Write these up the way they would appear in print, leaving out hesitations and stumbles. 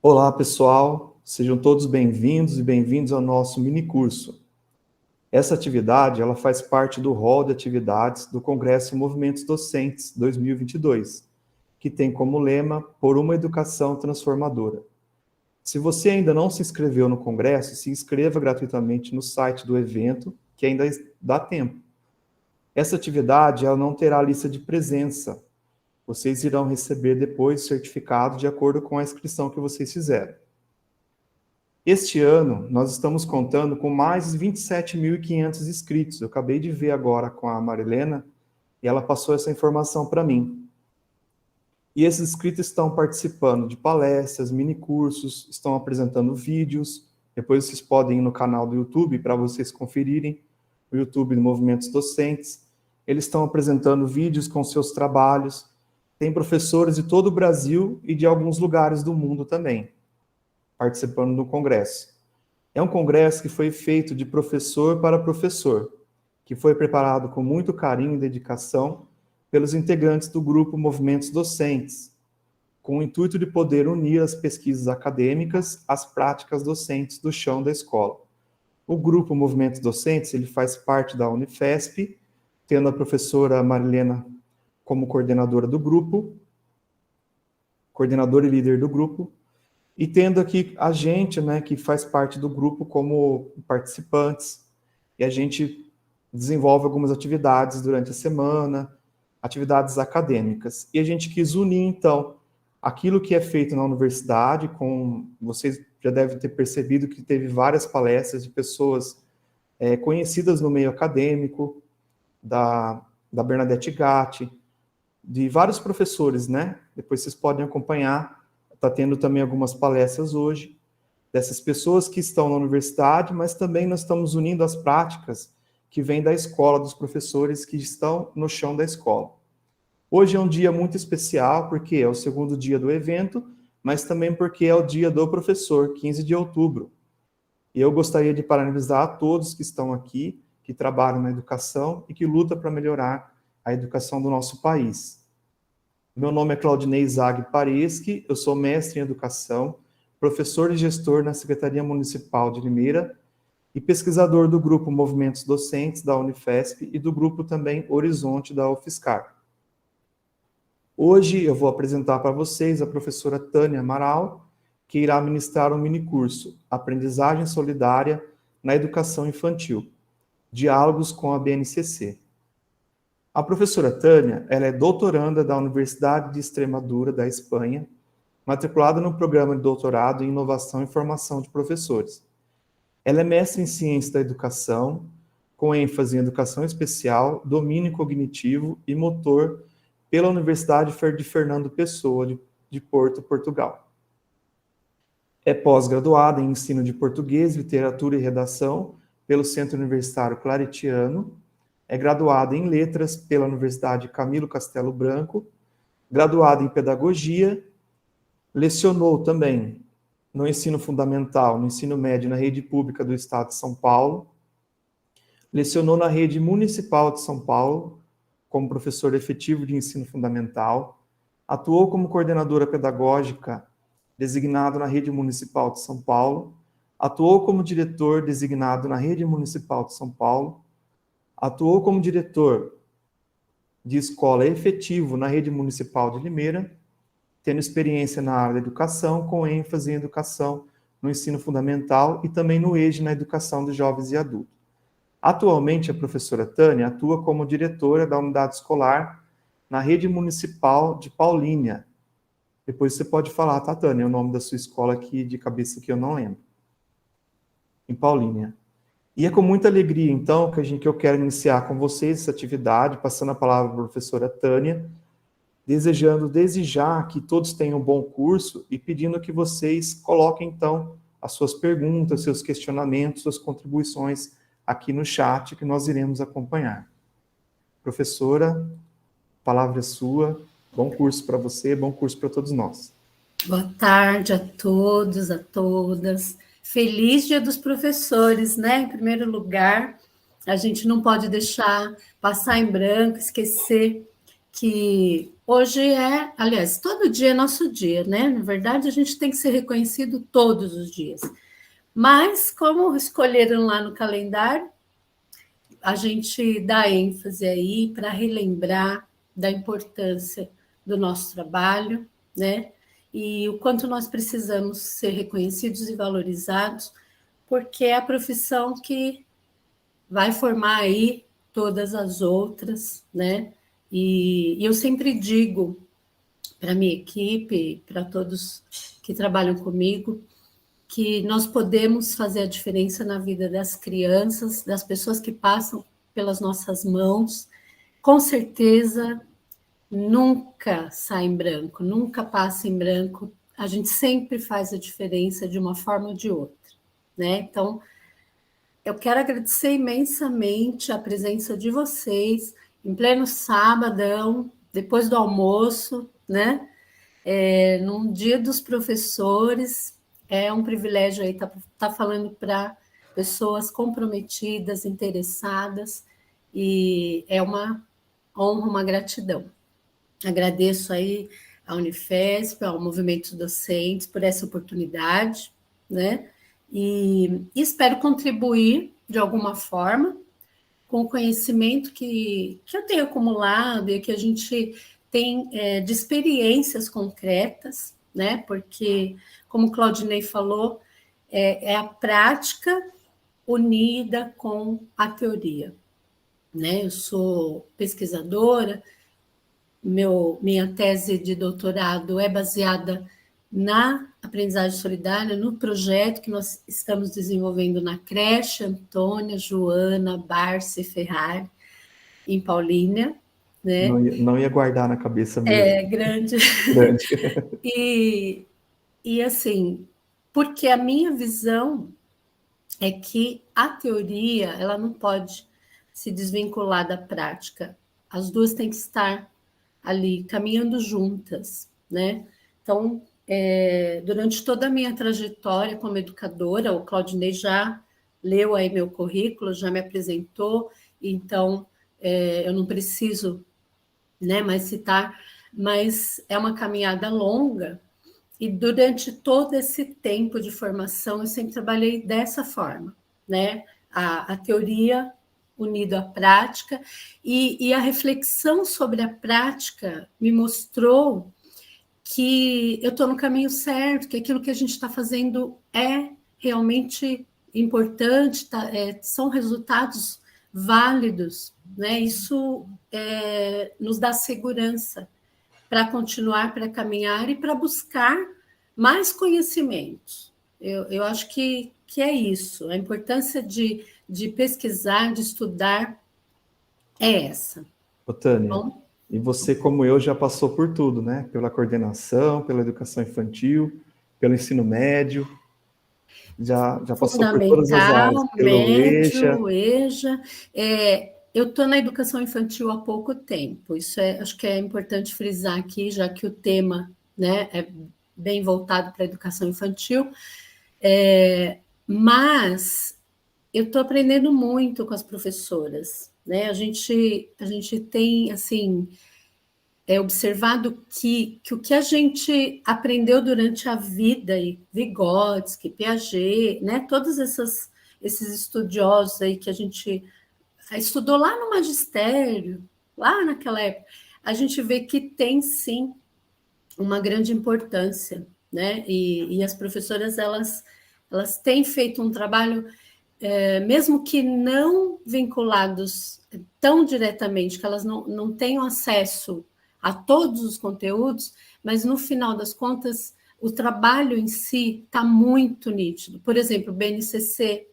Olá, pessoal. Sejam todos bem-vindos e bem-vindos ao nosso minicurso. Essa atividade, ela faz parte do rol de atividades do Congresso Movimentos Docentes 2022, que tem como lema Por uma Educação Transformadora. Se você ainda não se inscreveu no Congresso, se inscreva gratuitamente no site do evento, que ainda dá tempo. Essa atividade, ela não terá lista de presença. Vocês irão receber depois o certificado de acordo com a inscrição que vocês fizeram. Este ano, nós estamos contando com mais de 27.500 inscritos. Eu acabei de ver agora com a Marilena e ela passou essa informação para mim. E esses inscritos estão participando de palestras, minicursos, estão apresentando vídeos. Depois vocês podem ir no canal do YouTube para vocês conferirem, o YouTube do Movimentos Docentes. Eles estão apresentando vídeos com seus trabalhos. Tem professores de todo o Brasil e de alguns lugares do mundo também, participando do congresso. É um congresso que foi feito de professor para professor, que foi preparado com muito carinho e dedicação pelos integrantes do grupo Movimentos Docentes, com o intuito de poder unir as pesquisas acadêmicas às práticas docentes do chão da escola. O grupo Movimentos Docentes, ele faz parte da Unifesp, tendo a professora Marilena como coordenadora do grupo, coordenadora e líder do grupo, e tendo aqui a gente, né, que faz parte do grupo como participantes, e a gente desenvolve algumas atividades durante a semana, atividades acadêmicas. E a gente quis unir, então, aquilo que é feito na universidade, vocês já devem ter percebido que teve várias palestras de pessoas conhecidas no meio acadêmico, da Bernadette Gatti, de vários professores, né? Depois vocês podem acompanhar. Está tendo também algumas palestras hoje, dessas pessoas que estão na universidade, mas também nós estamos unindo as práticas que vêm da escola, dos professores que estão no chão da escola. Hoje é um dia muito especial, porque é o segundo dia do evento, mas também porque é o dia do professor, 15 de outubro. E eu gostaria de parabenizar a todos que estão aqui, que trabalham na educação e que lutam para melhorar a educação do nosso país. Meu nome é Claudinei Zag Pareschi, eu sou mestre em educação, professor e gestor na Secretaria Municipal de Limeira e pesquisador do grupo Movimentos Docentes da Unifesp e do grupo também Horizonte da UFSCar. Hoje eu vou apresentar para vocês a professora Tânia Amaral, que irá ministrar um minicurso Aprendizagem Solidária na Educação Infantil, Diálogos com a BNCC. A professora Tânia, ela é doutoranda da Universidade de Extremadura, da Espanha, matriculada no programa de doutorado em Inovação e Formação de Professores. Ela é mestre em Ciência da Educação, com ênfase em Educação Especial, Domínio Cognitivo e Motor pela Universidade de Fernando Pessoa, de Porto, Portugal. É pós-graduada em Ensino de Português, Literatura e Redação pelo Centro Universitário Claretiano. É graduada em Letras pela Universidade Camilo Castelo Branco, graduada em Pedagogia, lecionou também no ensino fundamental, no ensino médio na rede pública do Estado de São Paulo, lecionou na rede municipal de São Paulo, como professor efetivo de ensino fundamental, atuou como coordenadora pedagógica designado na rede municipal de São Paulo, atuou como diretor designado na rede municipal de São Paulo, atuou como diretor de escola efetivo na rede municipal de Limeira, tendo experiência na área da educação, com ênfase em educação no ensino fundamental e também no EJA, na educação de jovens e adultos. Atualmente, a professora Tânia atua como diretora da unidade escolar na rede municipal de Paulínia. Depois você pode falar, tá, Tânia, o nome da sua escola aqui de cabeça que eu não lembro. Em Paulínia. E é com muita alegria, então, que eu quero iniciar com vocês essa atividade, passando a palavra para a professora Tânia, desejando desde já que todos tenham um bom curso e pedindo que vocês coloquem, então, as suas perguntas, seus questionamentos, suas contribuições aqui no chat, que nós iremos acompanhar. Professora, a palavra é sua. Bom curso para você, bom curso para todos nós. Boa tarde a todos, a todas. Feliz Dia dos Professores, né? Em primeiro lugar, a gente não pode deixar passar em branco, esquecer que Hoje aliás, todo dia é nosso dia, né? Na verdade, a gente tem que ser reconhecido todos os dias. Mas, como escolheram lá no calendário, a gente dá ênfase aí para relembrar da importância do nosso trabalho, né? E o quanto nós precisamos ser reconhecidos e valorizados, porque é a profissão que vai formar aí todas as outras, né? E eu sempre digo para minha equipe, para todos que trabalham comigo, que nós podemos fazer a diferença na vida das crianças, das pessoas que passam pelas nossas mãos. Com certeza, nunca sai em branco, nunca passa em branco. A gente sempre faz a diferença de uma forma ou de outra, né? Então, eu quero agradecer imensamente a presença de vocês em pleno sabadão, depois do almoço, né? Num dia dos professores, é um privilégio aí estar falando para pessoas comprometidas, interessadas, e é uma honra, uma gratidão. Agradeço aí à Unifesp, ao Movimento Docentes por essa oportunidade, né? E espero contribuir de alguma forma com o conhecimento que eu tenho acumulado e que a gente tem de experiências concretas, né? Porque, como o Claudinei falou, é a prática unida com a teoria, né? Eu sou pesquisadora, minha tese de doutorado é baseada na aprendizagem solidária, no projeto que nós estamos desenvolvendo na creche Antônia, Joana, Barce Ferrari, em Paulínia, né? Não ia guardar na cabeça mesmo. É grande. Grande. E, e assim, porque a minha visão é que a teoria ela não pode se desvincular da prática. As duas têm que estar ali caminhando juntas, né? Então, durante toda a minha trajetória como educadora, o Claudinei já leu aí meu currículo, já me apresentou, então eu não preciso, né, mais citar, mas é uma caminhada longa e durante todo esse tempo de formação eu sempre trabalhei dessa forma, né? A teoria unida à prática e a reflexão sobre a prática me mostrou que eu estou no caminho certo, que aquilo que a gente está fazendo é realmente importante, são resultados válidos, né? Isso nos dá segurança para continuar, para caminhar e para buscar mais conhecimentos. Eu acho que é isso. A importância de pesquisar, de estudar, é essa. Ô, Tânia, Bom, e você, como eu, já passou por tudo, né? Pela coordenação, pela educação infantil, pelo ensino médio, já passou por todas as fundamental, áreas, pelo EJA. médio, EJA. Eu estou na educação infantil há pouco tempo. Isso acho que é importante frisar aqui, já que o tema, né, é bem voltado para a educação infantil. Mas eu estou aprendendo muito com as professoras, né? A gente tem assim observado que o que a gente aprendeu durante a vida, e Vygotsky, Piaget, né? Todos esses estudiosos aí que a gente estudou lá no magistério, lá naquela época, a gente vê que tem sim uma grande importância, né? E as professoras elas têm feito um trabalho mesmo que não vinculados tão diretamente, que elas não tenham acesso a todos os conteúdos, mas no final das contas, o trabalho em si está muito nítido. Por exemplo, o BNCC,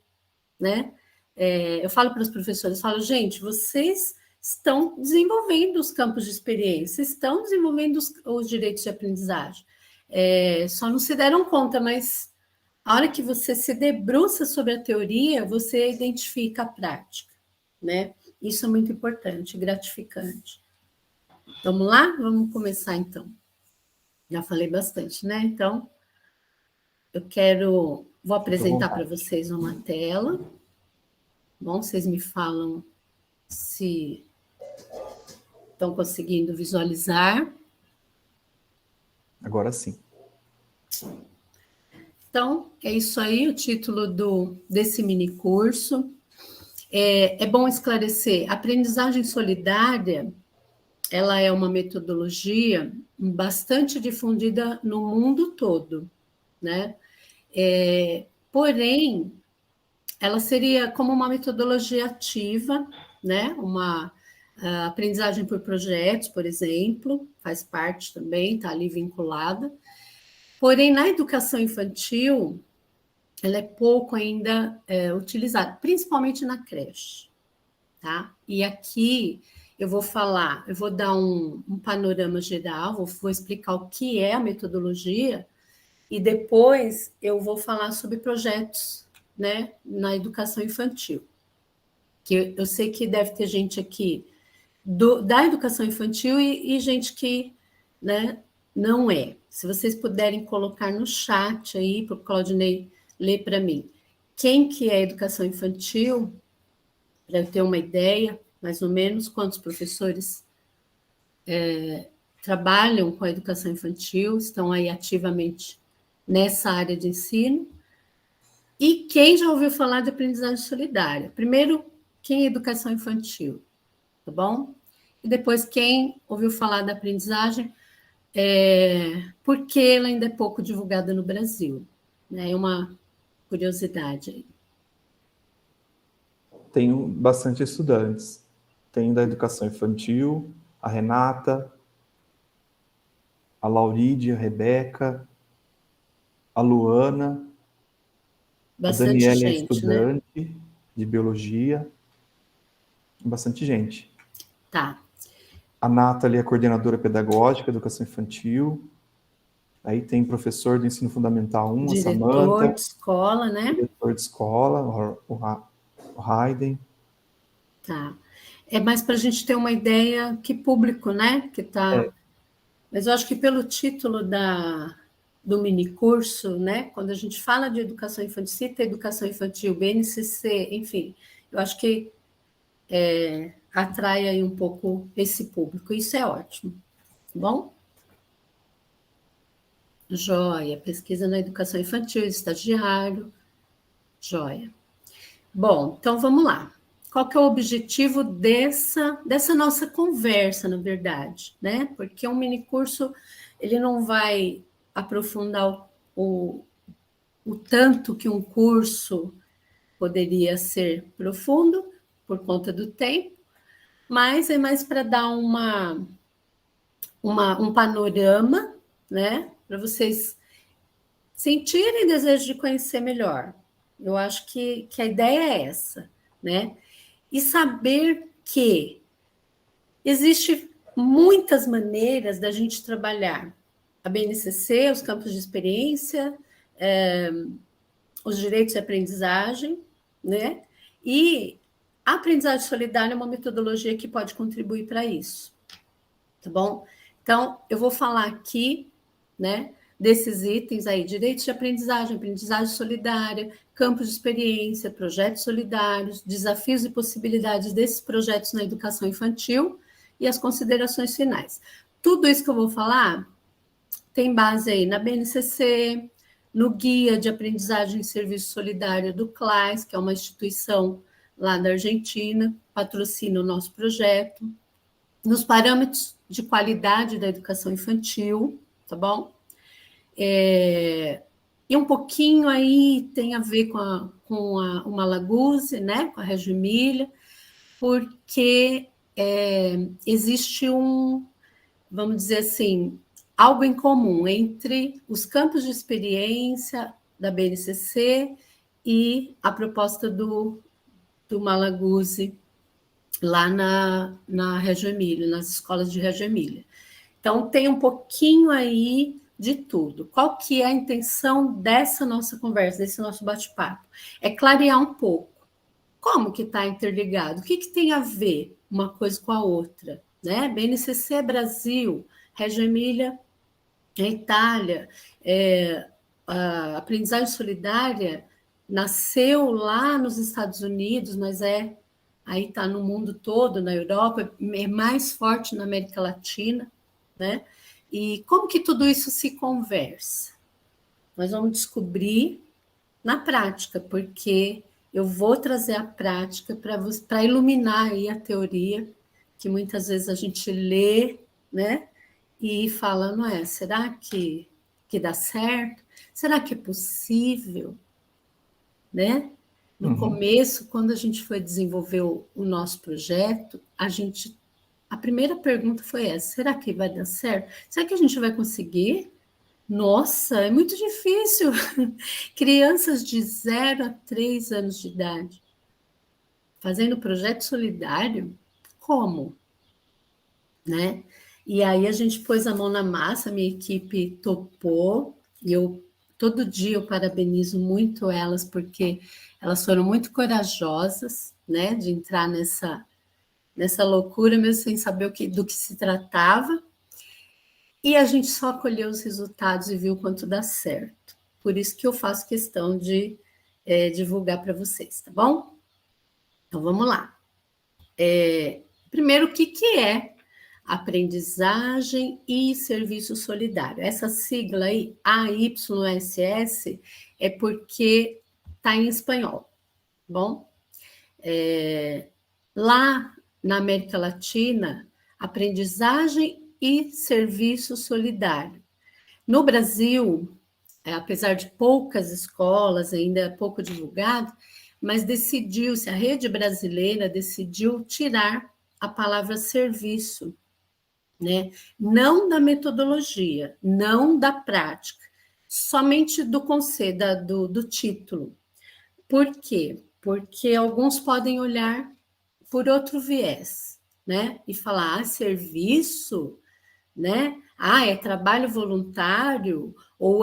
né? Eu falo para os professores, falo, gente, vocês estão desenvolvendo os campos de experiência, estão desenvolvendo os direitos de aprendizagem. Só não se deram conta, mas a hora que você se debruça sobre a teoria, você identifica a prática, né? Isso é muito importante, gratificante. Vamos lá? Vamos começar então. Já falei bastante, né? Então, vou Fique à apresentar para vontade. vocês uma tela. Bom, vocês me falam se estão conseguindo visualizar. Agora sim. Então, é isso aí, o título desse mini curso. É bom esclarecer, a aprendizagem solidária, ela é uma metodologia bastante difundida no mundo todo, né? Porém, ela seria como uma metodologia ativa, né? Uma aprendizagem por projetos, por exemplo, faz parte também, está ali vinculada. Porém, na educação infantil, ela é pouco ainda utilizada, principalmente na creche, tá? E aqui eu vou dar um panorama geral, vou explicar o que é a metodologia e depois eu vou falar sobre projetos, né, na educação infantil. Que eu sei que deve ter gente aqui da educação infantil e gente que, né, não é. Se vocês puderem colocar no chat aí, para o Claudinei ler para mim, quem que é educação infantil, para eu ter uma ideia, mais ou menos, quantos professores trabalham com a educação infantil, estão aí ativamente nessa área de ensino, e quem já ouviu falar de aprendizagem solidária. Primeiro, quem é educação infantil, tá bom? E depois, quem ouviu falar da aprendizagem, porque ela ainda é pouco divulgada no Brasil, né? É uma curiosidade aí. Tenho bastante estudantes. Tenho da educação infantil, a Renata, a Lauride, a Rebeca, a Luana, a Bastante Daniela é gente, né? estudante de biologia, bastante gente. Tá. A Nathalie é coordenadora pedagógica, educação infantil. Aí tem professor do ensino fundamental 1, a Diretor Samantha, de escola, né? diretor de escola, o Hayden. Tá. É mais para a gente ter uma ideia que público, né? Que tá. Mas eu acho que pelo título do mini curso, né? Quando a gente fala de educação infantil, cita educação infantil, BNCC, enfim, eu acho que atrai aí um pouco esse público. Isso é ótimo. Tá bom? Joia. Pesquisa na educação infantil, estagiário. Joia. Bom, então vamos lá. Qual que é o objetivo dessa nossa conversa, na verdade, né? Porque um mini curso, ele não vai aprofundar o tanto que um curso poderia ser profundo, por conta do tempo, mas é mais para dar um panorama, né? Para vocês sentirem desejo de conhecer melhor. Eu acho que a ideia é essa, né? E saber que existe muitas maneiras da gente trabalhar a BNCC, os campos de experiência, os direitos de aprendizagem, né? E a aprendizagem solidária é uma metodologia que pode contribuir para isso, tá bom? Então, eu vou falar aqui, né, desses itens aí, direitos de aprendizagem, aprendizagem solidária, campos de experiência, projetos solidários, desafios e possibilidades desses projetos na educação infantil e as considerações finais. Tudo isso que eu vou falar tem base aí na BNCC, no Guia de Aprendizagem e Serviço Solidário do CLAS, que é uma instituição lá da Argentina, patrocina o nosso projeto, nos parâmetros de qualidade da educação infantil, tá bom? E um pouquinho aí tem a ver com o Malaguzzi, né, com a Reggio Emília, porque existe vamos dizer assim, algo em comum entre os campos de experiência da BNCC e a proposta do Malaguzzi lá na Reggio Emília, nas escolas de Reggio Emília. Então, tem um pouquinho aí de tudo. Qual que é a intenção dessa nossa conversa, desse nosso bate-papo? É clarear um pouco. Como que está interligado? O que tem a ver uma coisa com a outra? Né? BNCC é Brasil, Reggio Emília é Itália, a aprendizagem solidária nasceu lá nos Estados Unidos, mas aí está no mundo todo, na Europa, é mais forte na América Latina, né? E como que tudo isso se conversa? Nós vamos descobrir na prática, porque eu vou trazer a prática para iluminar aí a teoria, que muitas vezes a gente lê, né? E fala, não é? Será que dá certo? Será que é possível? Né? No começo, quando a gente foi desenvolver o nosso projeto, a primeira pergunta foi essa: será que vai dar certo? Será que a gente vai conseguir? Nossa, é muito difícil. Crianças de 0 a 3 anos de idade fazendo projeto solidário, como? Né? E aí a gente pôs a mão na massa, minha equipe topou, e todo dia eu parabenizo muito elas, porque elas foram muito corajosas, né, de entrar nessa loucura, mesmo sem saber do que se tratava, e a gente só colheu os resultados e viu quanto dá certo. Por isso que eu faço questão de divulgar para vocês, tá bom? Então, vamos lá. Primeiro, o que é aprendizagem e serviço solidário? Essa sigla aí, AYSS, é porque está em espanhol, bom? Lá na América Latina, aprendizagem e serviço solidário. No Brasil, apesar de poucas escolas, ainda é pouco divulgado, mas a rede brasileira decidiu tirar a palavra serviço, né? Não da metodologia, não da prática, somente do conceito, do título. Por quê? Porque alguns podem olhar por outro viés, né? E falar, serviço, né? É trabalho voluntário, ou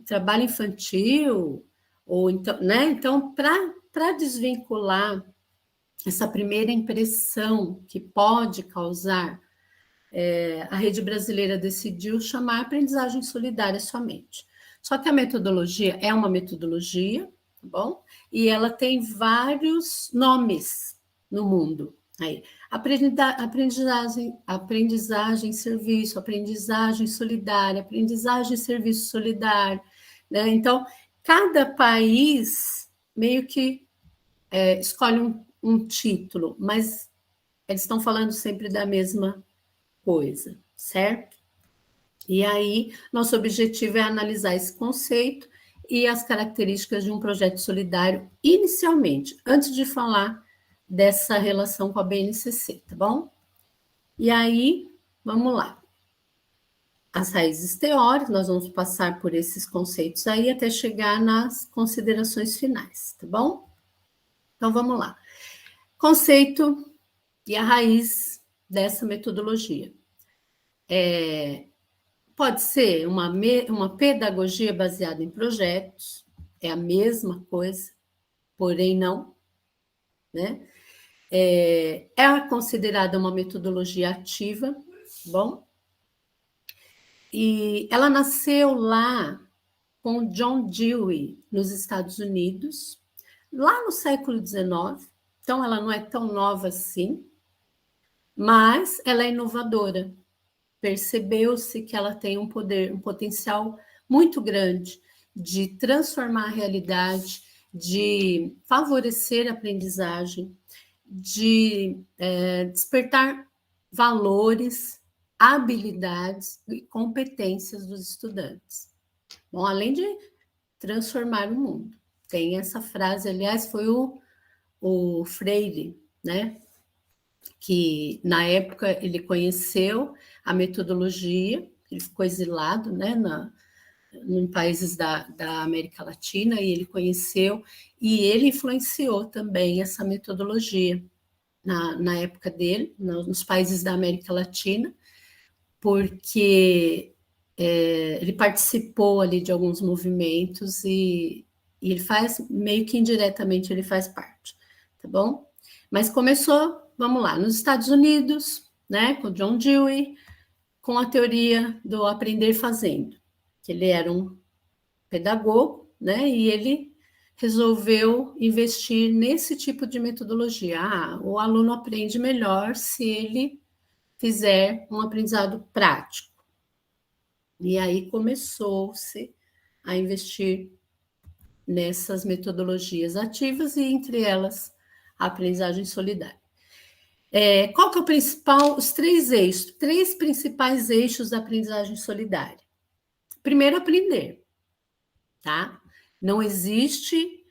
trabalho infantil, ou então, né? Então, para desvincular essa primeira impressão que pode causar, a rede brasileira decidiu chamar aprendizagem solidária somente. Só que a metodologia é uma metodologia, tá bom? E ela tem vários nomes no mundo. Aí, aprendizagem, serviço, aprendizagem solidária, aprendizagem, serviço solidário, né? Então, cada país meio que escolhe um título, mas eles estão falando sempre da mesma coisa, certo? E aí, nosso objetivo é analisar esse conceito e as características de um projeto solidário inicialmente, antes de falar dessa relação com a BNCC, tá bom? E aí, vamos lá. As raízes teóricas, nós vamos passar por esses conceitos aí até chegar nas considerações finais, tá bom? Então, vamos lá. Conceito e a raiz dessa metodologia. Pode ser uma pedagogia baseada em projetos, é a mesma coisa, porém não, né? É considerada uma metodologia ativa, bom? E ela nasceu lá com John Dewey, nos Estados Unidos, lá no século XIX, então ela não é tão nova assim, mas ela é inovadora. Percebeu-se que ela tem um potencial muito grande de transformar a realidade, de favorecer a aprendizagem, de despertar valores, habilidades e competências dos estudantes. Bom, além de transformar o mundo. Tem essa frase, aliás, foi o Freire, né? Que na época ele conheceu a metodologia, ele ficou exilado, né, em países da América Latina, e ele conheceu, e ele influenciou também essa metodologia na época dele, nos países da América Latina, porque ele participou ali de alguns movimentos e ele faz, meio que indiretamente, ele faz parte, tá bom? Mas começou, vamos lá, nos Estados Unidos, né, com John Dewey, com a teoria do aprender fazendo, que ele era um pedagogo, né, e ele resolveu investir nesse tipo de metodologia. O aluno aprende melhor se ele fizer um aprendizado prático. E aí começou-se a investir nessas metodologias ativas e, entre elas, a aprendizagem solidária. Qual que é o principal, os três principais eixos da aprendizagem solidária? Primeiro, aprender, tá? Não existe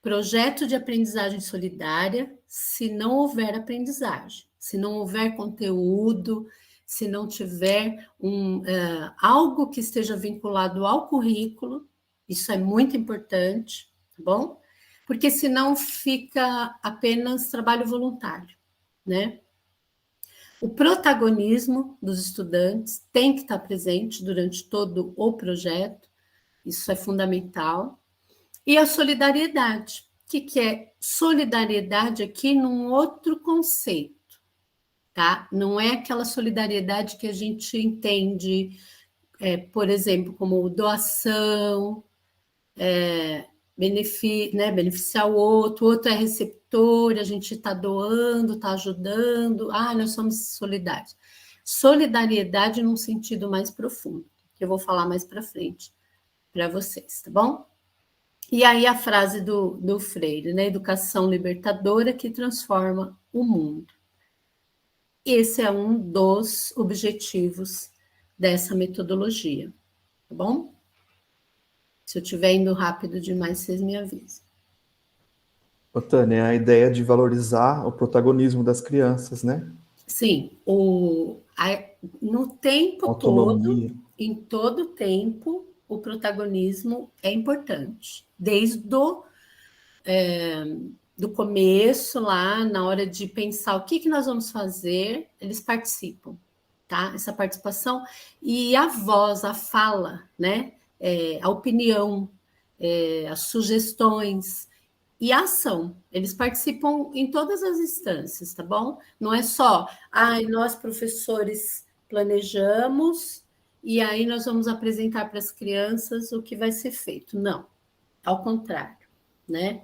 projeto de aprendizagem solidária se não houver aprendizagem, se não houver conteúdo, se não tiver algo que esteja vinculado ao currículo. Isso é muito importante, tá bom? Porque senão fica apenas trabalho voluntário, né? O protagonismo dos estudantes tem que estar presente durante todo o projeto, isso é fundamental. E a solidariedade. O que é solidariedade aqui num outro conceito, tá? Não é aquela solidariedade que a gente entende, por exemplo, como doação, beneficiar o outro é receptor, a gente está doando, está ajudando, nós somos solidários. Solidariedade num sentido mais profundo, que eu vou falar mais para frente para vocês, tá bom? E aí a frase do Freire, né? Educação libertadora que transforma o mundo. Esse é um dos objetivos dessa metodologia, tá bom? Se eu estiver indo rápido demais, vocês me avisam. Ô, Tânia, a ideia de valorizar o protagonismo das crianças, né? Sim, no tempo Autonomia. todo, em todo tempo, o protagonismo é importante. Desde do começo, lá, na hora de pensar o que nós vamos fazer, eles participam, tá? Essa participação e a voz, a fala, né? A opinião, as sugestões e a ação. Eles participam em todas as instâncias, tá bom? Não é só, nós professores planejamos e aí nós vamos apresentar para as crianças o que vai ser feito. Não, ao contrário, né?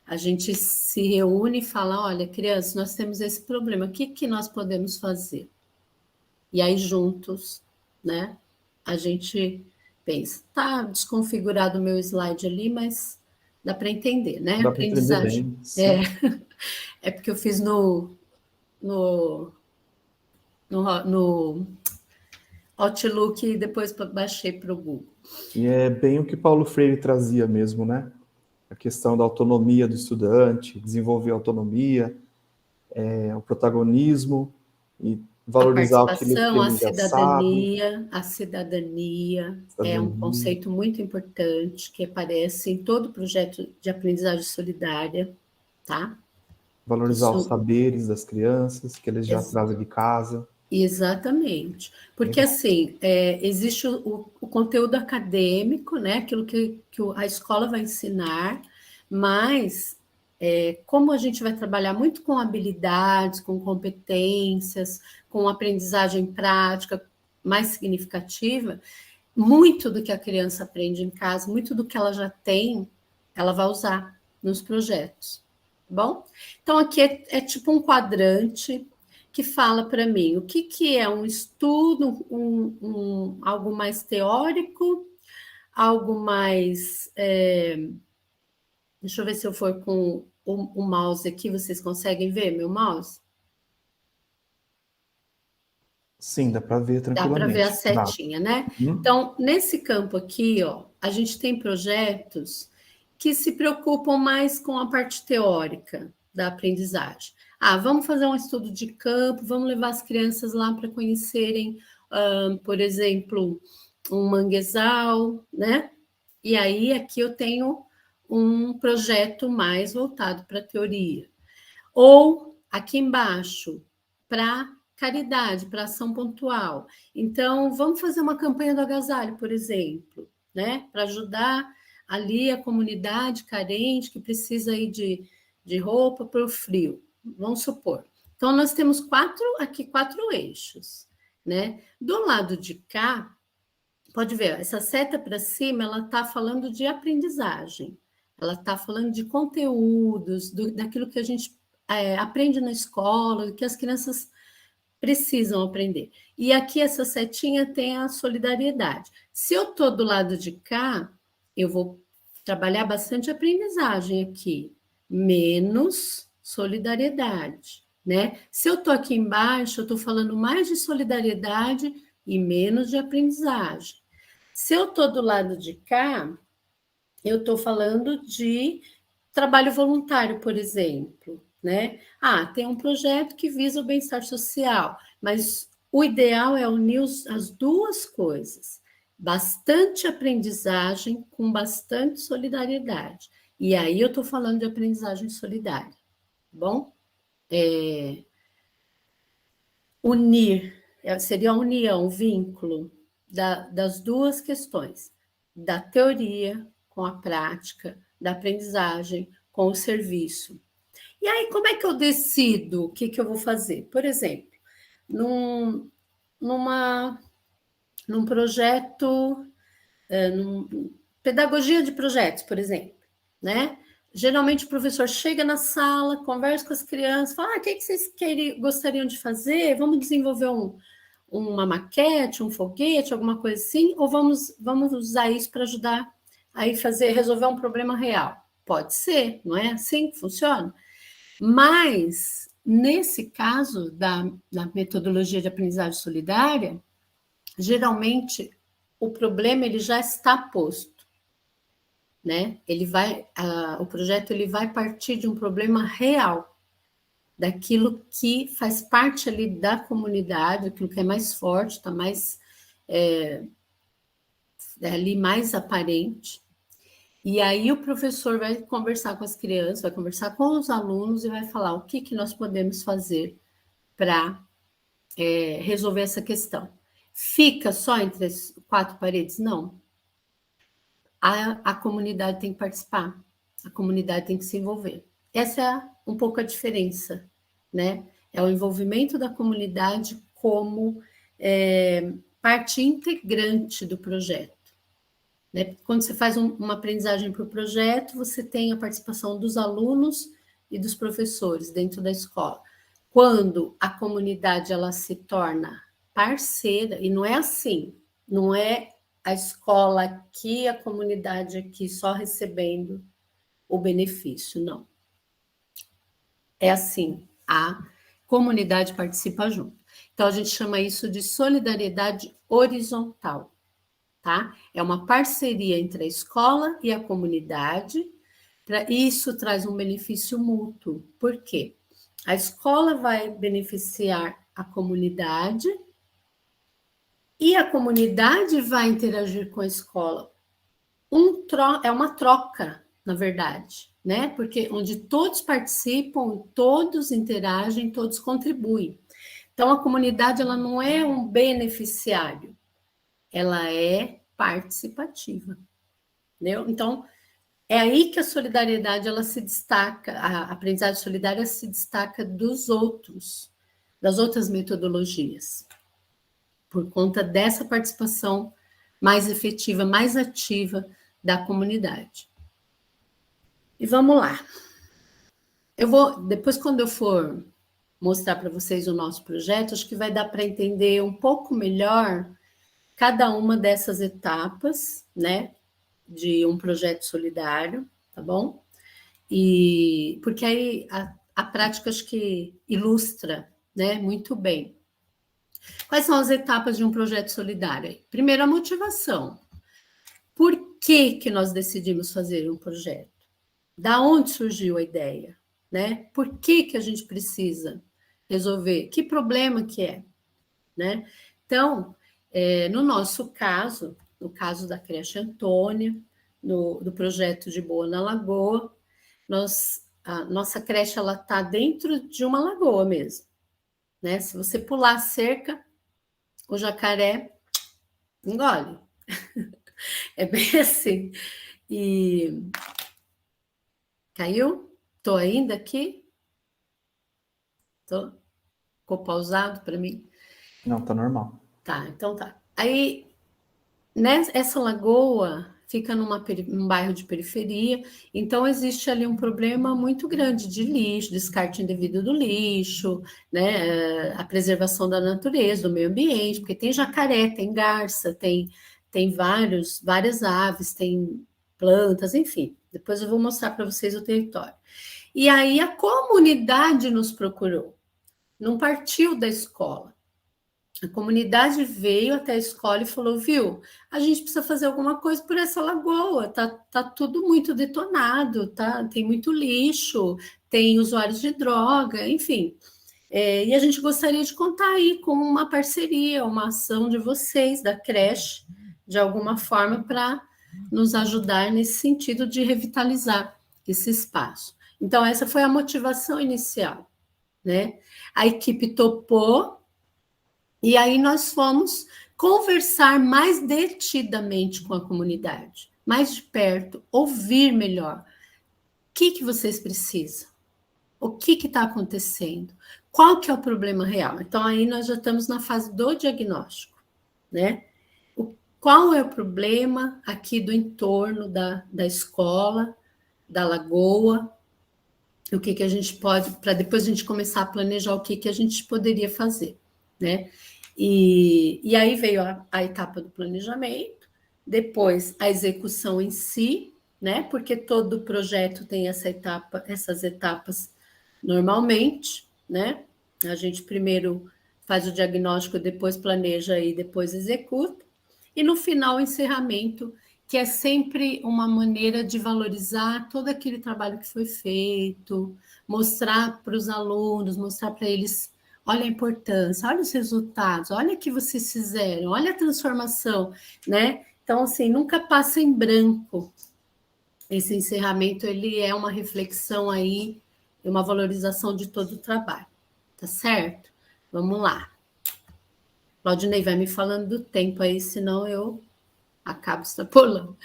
A gente se reúne e fala, olha, crianças, nós temos esse problema, o que nós podemos fazer? E aí, juntos, né, a gente pensa, tá desconfigurado o meu slide ali, mas dá para entender, né? Dá para entender bem. É porque eu fiz no Outlook e depois baixei para o Google. E é bem o que Paulo Freire trazia mesmo, né? A questão da autonomia do estudante, desenvolver a autonomia, o protagonismo e valorizar o que ele já sabe. A cidadania é um conceito muito importante que aparece em todo projeto de aprendizagem solidária, tá? Valorizar os saberes das crianças, que eles já trazem de casa. Exatamente. Porque, assim, existe o conteúdo acadêmico, né? Aquilo que a escola vai ensinar, mas como a gente vai trabalhar muito com habilidades, com competências, com aprendizagem prática mais significativa, muito do que a criança aprende em casa, muito do que ela já tem, ela vai usar nos projetos, tá bom? Então, aqui é tipo um quadrante que fala para mim o que é um estudo, algo mais teórico, algo mais... deixa eu ver se eu for com o mouse aqui, vocês conseguem ver meu mouse? Sim, dá para ver tranquilamente. Dá para ver a setinha, né? Então, nesse campo aqui, ó, a gente tem projetos que se preocupam mais com a parte teórica da aprendizagem. Vamos fazer um estudo de campo, vamos levar as crianças lá para conhecerem, por exemplo, um manguezal, né? E aí, aqui eu tenho um projeto mais voltado para a teoria. Ou, aqui embaixo, para caridade, para ação pontual. Então, vamos fazer uma campanha do agasalho, por exemplo, né? Para ajudar ali a comunidade carente que precisa aí de roupa para o frio. Vamos supor. Então, nós temos quatro eixos, né? Do lado de cá, pode ver, essa seta para cima, ela está falando de aprendizagem, ela está falando de conteúdos, daquilo que a gente aprende na escola, que as crianças precisam aprender. E aqui essa setinha tem a solidariedade. Se eu estou do lado de cá, eu vou trabalhar bastante aprendizagem aqui, menos solidariedade, né? Se eu estou aqui embaixo, eu estou falando mais de solidariedade e menos de aprendizagem. Se eu estou do lado de cá, eu estou falando de trabalho voluntário, por exemplo, né? Tem um projeto que visa o bem-estar social, mas o ideal é unir as duas coisas. Bastante aprendizagem com bastante solidariedade. E aí eu estou falando de aprendizagem solidária, tá bom? Unir, seria a união, o vínculo das duas questões, da teoria com a prática, da aprendizagem com o serviço. E aí, como é que eu decido o que eu vou fazer? Por exemplo, num projeto, pedagogia de projetos, por exemplo, né? Geralmente o professor chega na sala, conversa com as crianças, fala: o que vocês gostariam de fazer? Vamos desenvolver uma maquete, um foguete, alguma coisa assim, ou vamos usar isso para ajudar a resolver um problema real? Pode ser, não é assim que funciona? Mas, nesse caso da metodologia de aprendizagem solidária, geralmente o problema ele já está posto, né? O projeto ele vai partir de um problema real, daquilo que faz parte ali da comunidade, aquilo que é mais forte, está mais ali mais aparente. E aí o professor vai conversar com as crianças, vai conversar com os alunos e vai falar o que nós podemos fazer para resolver essa questão. Fica só entre as quatro paredes? Não. A comunidade tem que participar, a comunidade tem que se envolver. Essa é um pouco a diferença, né? É o envolvimento da comunidade como parte integrante do projeto. Né? Quando você faz uma aprendizagem para o projeto, você tem a participação dos alunos e dos professores dentro da escola. Quando a comunidade ela se torna parceira, e não é assim, não é a escola aqui, a comunidade aqui só recebendo o benefício, não. É assim, a comunidade participa junto. Então, a gente chama isso de solidariedade horizontal. Tá? É uma parceria entre a escola e a comunidade. Isso traz um benefício mútuo. Por quê? A escola vai beneficiar a comunidade e a comunidade vai interagir com a escola. É uma troca, na verdade, né? Porque onde todos participam, todos interagem, todos contribuem. Então, a comunidade ela não é um beneficiário, ela é participativa, entendeu? Então, é aí que a solidariedade ela se destaca, a aprendizagem solidária se destaca das outras metodologias, por conta dessa participação mais efetiva, mais ativa da comunidade. E vamos lá. Depois, quando eu for mostrar para vocês o nosso projeto, acho que vai dar para entender um pouco melhor cada uma dessas etapas, né, de um projeto solidário, tá bom? E porque aí a prática acho que ilustra, né, muito bem. Quais são as etapas de um projeto solidário? Primeiro, a motivação. Por que nós decidimos fazer um projeto? Da onde surgiu a ideia, né? Por que a gente precisa resolver? Que problema que é, né? Então, no nosso caso, no caso da creche Antônia, do projeto de Boa na Lagoa, a nossa creche ela está dentro de uma lagoa mesmo, né? Se você pular a cerca, o jacaré engole. É bem assim. E caiu? Estou ainda aqui? Ficou pausado para mim? Não, tá normal. Tá, então tá. Aí, essa lagoa fica num bairro de periferia, então existe ali um problema muito grande de lixo, descarte indevido do lixo, né, a preservação da natureza, do meio ambiente, porque tem jacaré, tem garça, tem várias aves, tem plantas, enfim. Depois eu vou mostrar para vocês o território. E aí a comunidade nos procurou, não partiu da escola. A comunidade veio até a escola e falou, viu, a gente precisa fazer alguma coisa por essa lagoa, tá tudo muito detonado, tem muito lixo, tem usuários de droga, enfim. E a gente gostaria de contar aí com uma parceria, uma ação de vocês, da creche, de alguma forma, para nos ajudar nesse sentido de revitalizar esse espaço. Então, essa foi a motivação inicial, né? A equipe topou, e aí nós fomos conversar mais detidamente com a comunidade, mais de perto, ouvir melhor. O que vocês precisam? O que está acontecendo? Qual que é o problema real? Então, aí nós já estamos na fase do diagnóstico, né? Qual é o problema aqui do entorno da escola, da lagoa? O que a gente pode, para depois a gente começar a planejar o que a gente poderia fazer, né? E aí veio a etapa do planejamento, depois a execução em si, né? Porque todo projeto tem essas etapas normalmente, né? A gente primeiro faz o diagnóstico, depois planeja e depois executa. E no final, o encerramento, que é sempre uma maneira de valorizar todo aquele trabalho que foi feito, mostrar para os alunos, mostrar para eles, olha a importância, olha os resultados, olha o que vocês fizeram, olha a transformação, né? Então, assim, nunca passa em branco. Esse encerramento, ele é uma reflexão aí, uma valorização de todo o trabalho, tá certo? Vamos lá. Claudinei, vai me falando do tempo aí, senão eu acabo extrapolando.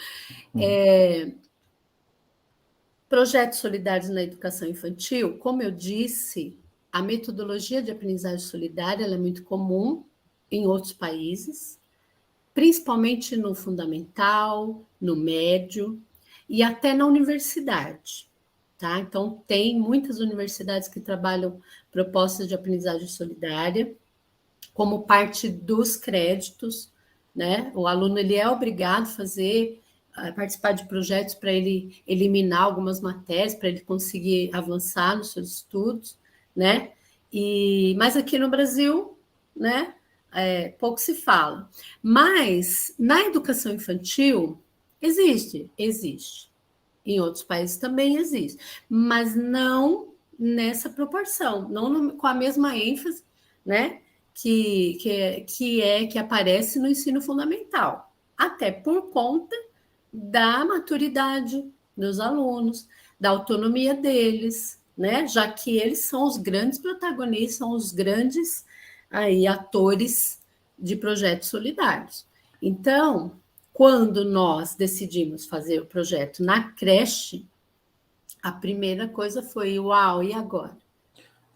Projetos solidários na educação infantil, como eu disse, a metodologia de aprendizagem solidária ela é muito comum em outros países, principalmente no fundamental, no médio e até na universidade. Tá? Então, tem muitas universidades que trabalham propostas de aprendizagem solidária como parte dos créditos, né? O aluno ele é obrigado a participar de projetos para ele eliminar algumas matérias, para ele conseguir avançar nos seus estudos, né? Mas aqui no Brasil, né? Pouco se fala. Mas na educação infantil existe. Em outros países também existe, mas não nessa proporção, não com a mesma ênfase, né? Que aparece no ensino fundamental, até por conta da maturidade dos alunos, da autonomia deles, né? Já que eles são os grandes protagonistas, são os grandes aí atores de projetos solidários. Então, quando nós decidimos fazer o projeto na creche, a primeira coisa foi, uau, e agora?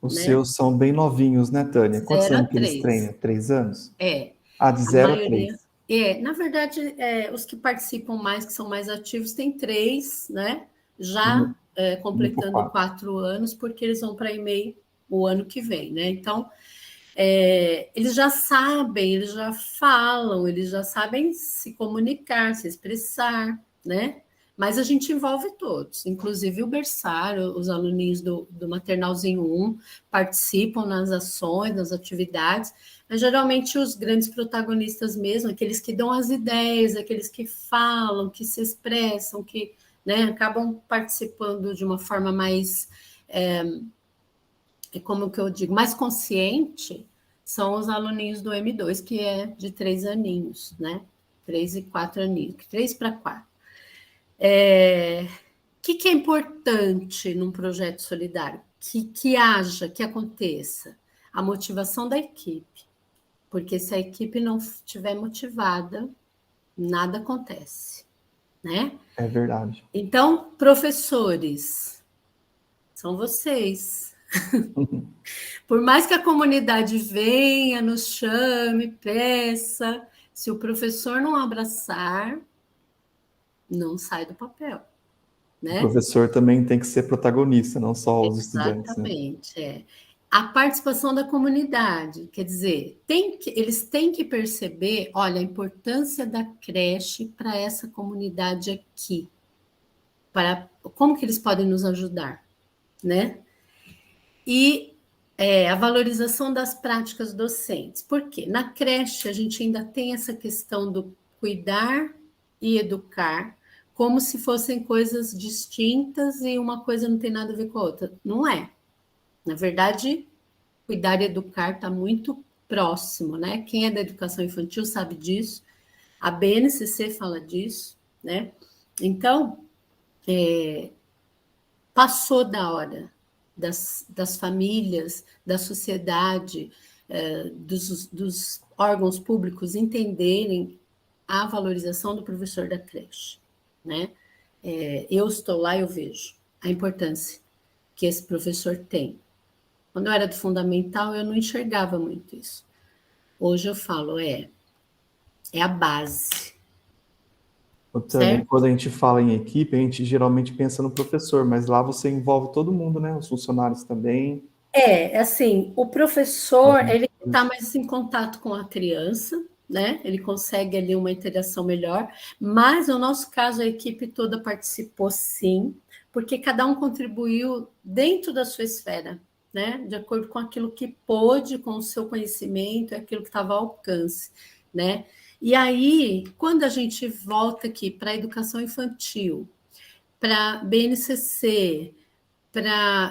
Os Né? seus são bem novinhos, né, Tânia? Quantos 0 a anos que eles 3. treinam? 3 anos? É. De A 0 a maioria. 3. Na verdade, os que participam mais, que são mais ativos, tem 3, né? Já completando 4 anos, porque eles vão para EMEI o ano que vem, né? Então, eles já sabem, eles já falam, eles já sabem se comunicar, se expressar, né? Mas a gente envolve todos, inclusive o berçário, os aluninhos do Maternalzinho 1 participam nas ações, nas atividades, mas geralmente os grandes protagonistas mesmo, aqueles que dão as ideias, aqueles que falam, que se expressam, que, né, acabam participando de uma forma mais, como que eu digo, mais consciente, são os aluninhos do M2, que é de 3 aninhos, né? 3 e 4 aninhos, 3 para 4. O que é importante num projeto solidário? Que haja, que aconteça a motivação da equipe, porque se a equipe não estiver motivada, nada acontece, né? É verdade. Então, professores, são vocês. Por mais que a comunidade venha, nos chame, peça, se o professor não abraçar, não sai do papel, né? O professor também tem que ser protagonista, não só os estudantes, né? Exatamente, é. A participação da comunidade, quer dizer, eles têm que perceber, olha, a importância da creche para essa comunidade aqui, para como que eles podem nos ajudar, né? E a valorização das práticas docentes. Por quê? Na creche a gente ainda tem essa questão do cuidar e educar, como se fossem coisas distintas e uma coisa não tem nada a ver com a outra. Não é. Na verdade, cuidar e educar está muito próximo, né? Quem é da educação infantil sabe disso, a BNCC fala disso, né? Então, passou da hora das famílias, da sociedade, dos órgãos públicos entenderem a valorização do professor da creche, né? Eu estou lá e eu vejo a importância que esse professor tem. Quando eu era do fundamental, eu não enxergava muito isso. Hoje eu falo, é a base. Tânia, quando a gente fala em equipe, a gente geralmente pensa no professor, mas lá você envolve todo mundo, né? Os funcionários também. Assim, o professor, ele está mais em contato com a criança, né? Ele consegue ali uma interação melhor, mas no nosso caso a equipe toda participou sim, porque cada um contribuiu dentro da sua esfera, né? De acordo com aquilo que pôde, com o seu conhecimento, aquilo que estava ao alcance, né? E aí, quando a gente volta aqui para a educação infantil, para BNCC,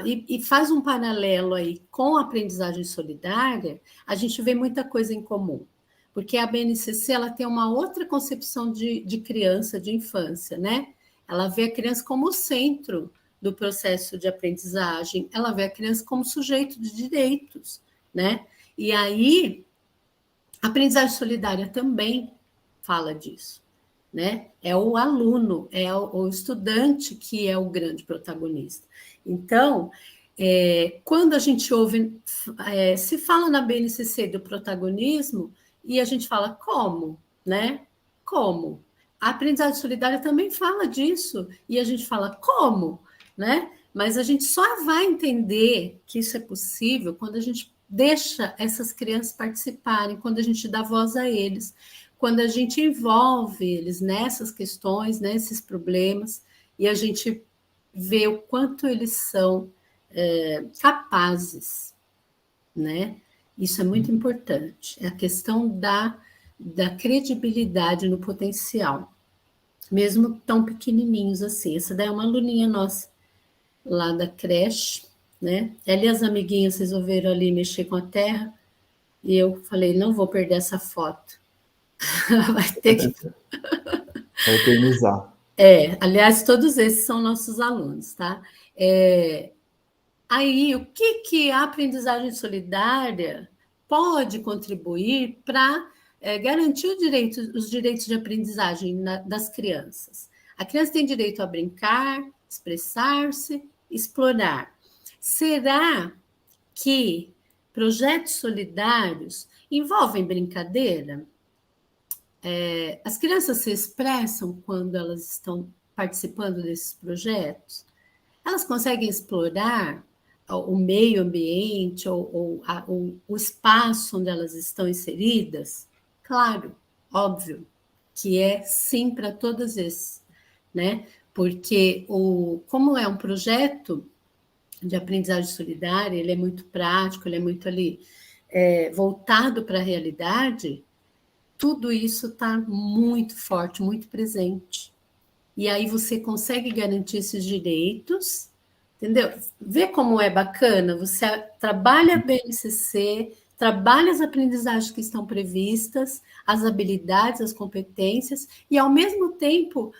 e faz um paralelo aí com a aprendizagem solidária, a gente vê muita coisa em comum. Porque a BNCC ela tem uma outra concepção de criança, de infância, né? Ela vê a criança como o centro do processo de aprendizagem, ela vê a criança como sujeito de direitos, né? E aí, a aprendizagem solidária também fala disso, né? É o aluno, é o estudante que é o grande protagonista. Então, quando a gente ouve, se fala na BNCC do protagonismo, e a gente fala como, né? Como? A aprendizagem solidária também fala disso, e a gente fala como, né? Mas a gente só vai entender que isso é possível quando a gente deixa essas crianças participarem, quando a gente dá voz a eles, quando a gente envolve eles nessas questões, nesses problemas, e a gente vê o quanto eles são capazes, né? Isso é muito importante. É a questão da credibilidade no potencial, mesmo tão pequenininhos assim. Essa daí é uma aluninha nossa lá da creche, né? Ela e as amiguinhas resolveram ali mexer com a terra, e eu falei, não vou perder essa foto. Vai ter que... Vai eternizar. Aliás, todos esses são nossos alunos, tá? Aí, o que a aprendizagem solidária pode contribuir para garantir os direitos de aprendizagem das crianças? A criança tem direito a brincar, expressar-se, explorar. Será que projetos solidários envolvem brincadeira? As crianças se expressam quando elas estão participando desses projetos? Elas conseguem explorar o meio ambiente ou o espaço onde elas estão inseridas? Claro, óbvio, que é sim para todas esses, né? Porque como é um projeto de aprendizagem solidária, ele é muito prático, ele é muito ali voltado para a realidade, tudo isso está muito forte, muito presente. E aí você consegue garantir esses direitos, entendeu? Vê como é bacana, você trabalha a BNCC, trabalha as aprendizagens que estão previstas, as habilidades, as competências, e ao mesmo tempo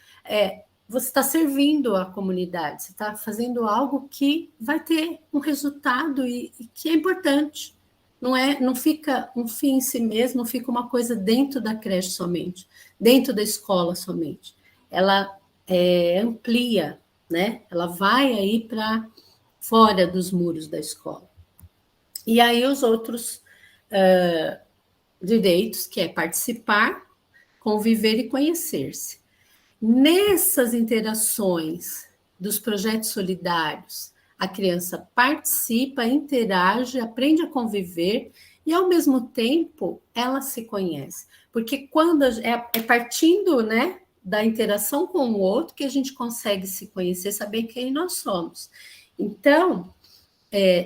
você está servindo a comunidade, você está fazendo algo que vai ter um resultado e que é importante. Não fica um fim em si mesmo, não fica uma coisa dentro da creche somente, dentro da escola somente. Ela amplia, né? Ela vai aí para fora dos muros da escola. E aí os outros direitos, que é participar, conviver e conhecer-se. Nessas interações dos projetos solidários, a criança participa, interage, aprende a conviver e, ao mesmo tempo, ela se conhece. Porque quando é partindo, né, da interação com o outro que a gente consegue se conhecer, saber quem nós somos. Então,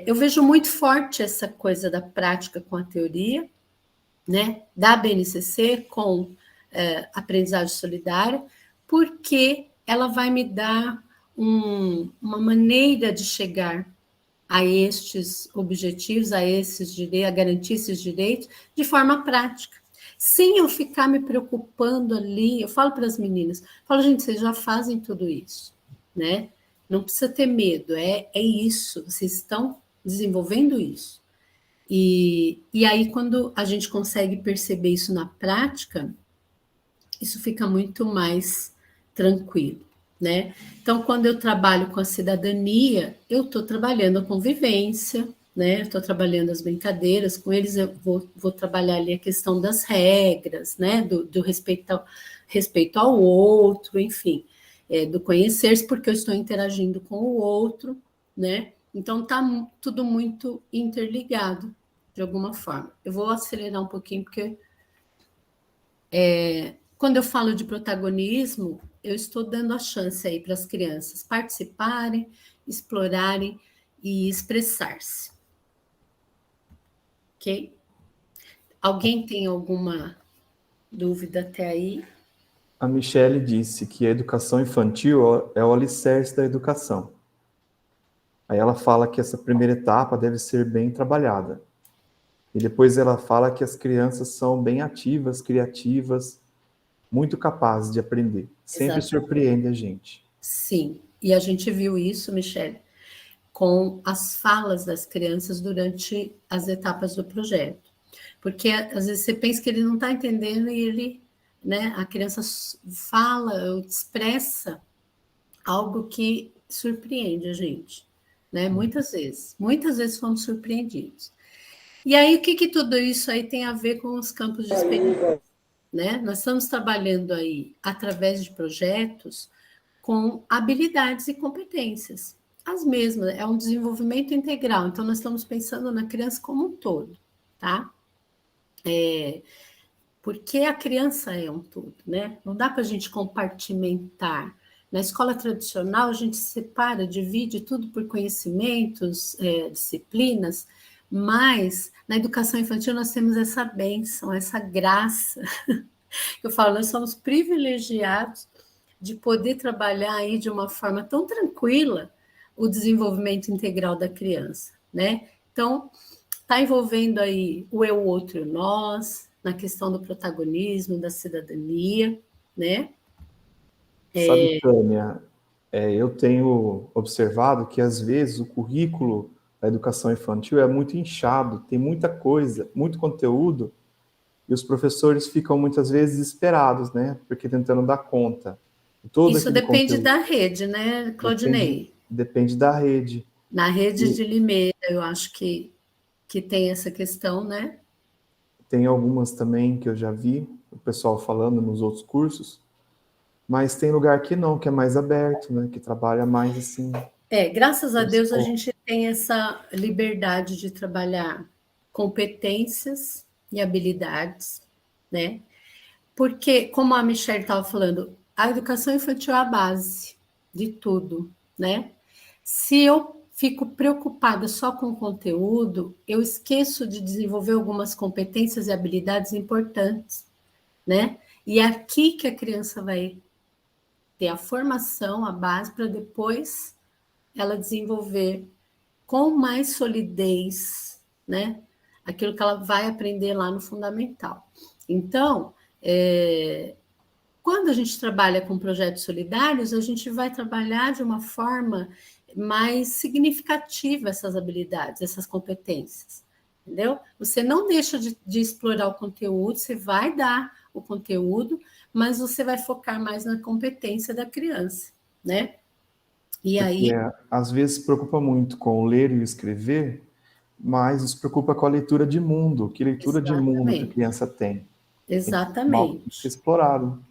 eu vejo muito forte essa coisa da prática com a teoria, né, da BNCC com aprendizagem solidária, porque ela vai me dar uma maneira de chegar a estes objetivos, a esses direitos, a garantir esses direitos de forma prática. Sem eu ficar me preocupando ali, eu falo para as meninas, falo, gente, vocês já fazem tudo isso, né? Não precisa ter medo, é isso, vocês estão desenvolvendo isso. E aí, quando a gente consegue perceber isso na prática, isso fica muito mais tranquilo, né? Então, quando eu trabalho com a cidadania, eu estou trabalhando a convivência, né? Estou trabalhando as brincadeiras com eles, eu vou trabalhar ali a questão das regras, né? Do respeito ao outro, enfim, do conhecer-se, porque eu estou interagindo com o outro, né? Então, está tudo muito interligado, de alguma forma. Eu vou acelerar um pouquinho, porque quando eu falo de protagonismo, eu estou dando a chance aí para as crianças participarem, explorarem e expressar-se. Ok? Alguém tem alguma dúvida até aí? A Michele disse que a educação infantil é o alicerce da educação. Aí ela fala que essa primeira etapa deve ser bem trabalhada. E depois ela fala que as crianças são bem ativas, criativas, muito capazes de aprender. Sempre Exatamente. surpreende a gente. Sim, e a gente viu isso, Michele, com as falas das crianças durante as etapas do projeto. Porque às vezes você pensa que ele não está entendendo e ele, né, a criança fala ou expressa algo que surpreende a gente, né? Muitas vezes fomos surpreendidos. E aí, o que tudo isso aí tem a ver com os campos de experiência, né? Nós estamos trabalhando aí, através de projetos, com habilidades e competências. As mesmas, é um desenvolvimento integral. Então, nós estamos pensando na criança como um todo, tá? Porque a criança é um todo, né? Não dá para a gente compartimentar. Na escola tradicional, a gente separa, divide tudo por conhecimentos, disciplinas, mas na educação infantil nós temos essa bênção, essa graça. Eu falo, nós somos privilegiados de poder trabalhar aí de uma forma tão tranquila o desenvolvimento integral da criança, né? Então, está envolvendo aí o eu, o outro e o nós, na questão do protagonismo, da cidadania, né? Sabe, Tânia, eu tenho observado que, às vezes, o currículo da educação infantil é muito inchado, tem muita coisa, muito conteúdo, e os professores ficam, muitas vezes, desesperados, né? Porque tentando dar conta. Todo Isso aquele depende conteúdo da rede, né, Claudinei? depende da rede. Na rede E de Limeira, eu acho que tem essa questão, né? tem algumas também que eu já vi o pessoal falando nos outros cursos, mas tem lugar que não, que é mais aberto, né? Que trabalha mais assim. Graças a Deus a gente tem essa liberdade de trabalhar competências e habilidades, né? Porque, como a Michelle estava falando, a educação infantil é a base de tudo, né? Se eu fico preocupada só com o conteúdo, eu esqueço de desenvolver algumas competências e habilidades importantes, né? E é aqui que a criança vai ter a formação, a base, para depois ela desenvolver com mais solidez, né? Aquilo que ela vai aprender lá no fundamental. Então, quando a gente trabalha com projetos solidários, a gente vai trabalhar de uma forma mais significativa essas habilidades, essas competências, entendeu? Você não deixa de explorar o conteúdo, você vai dar o conteúdo, mas você vai focar mais na competência da criança, né? E Porque aí, às vezes se preocupa muito com o ler e o escrever, mas se preocupa com a leitura de mundo. Que leitura de mundo que a exatamente, criança tem? Tem que ser exatamente. explorado.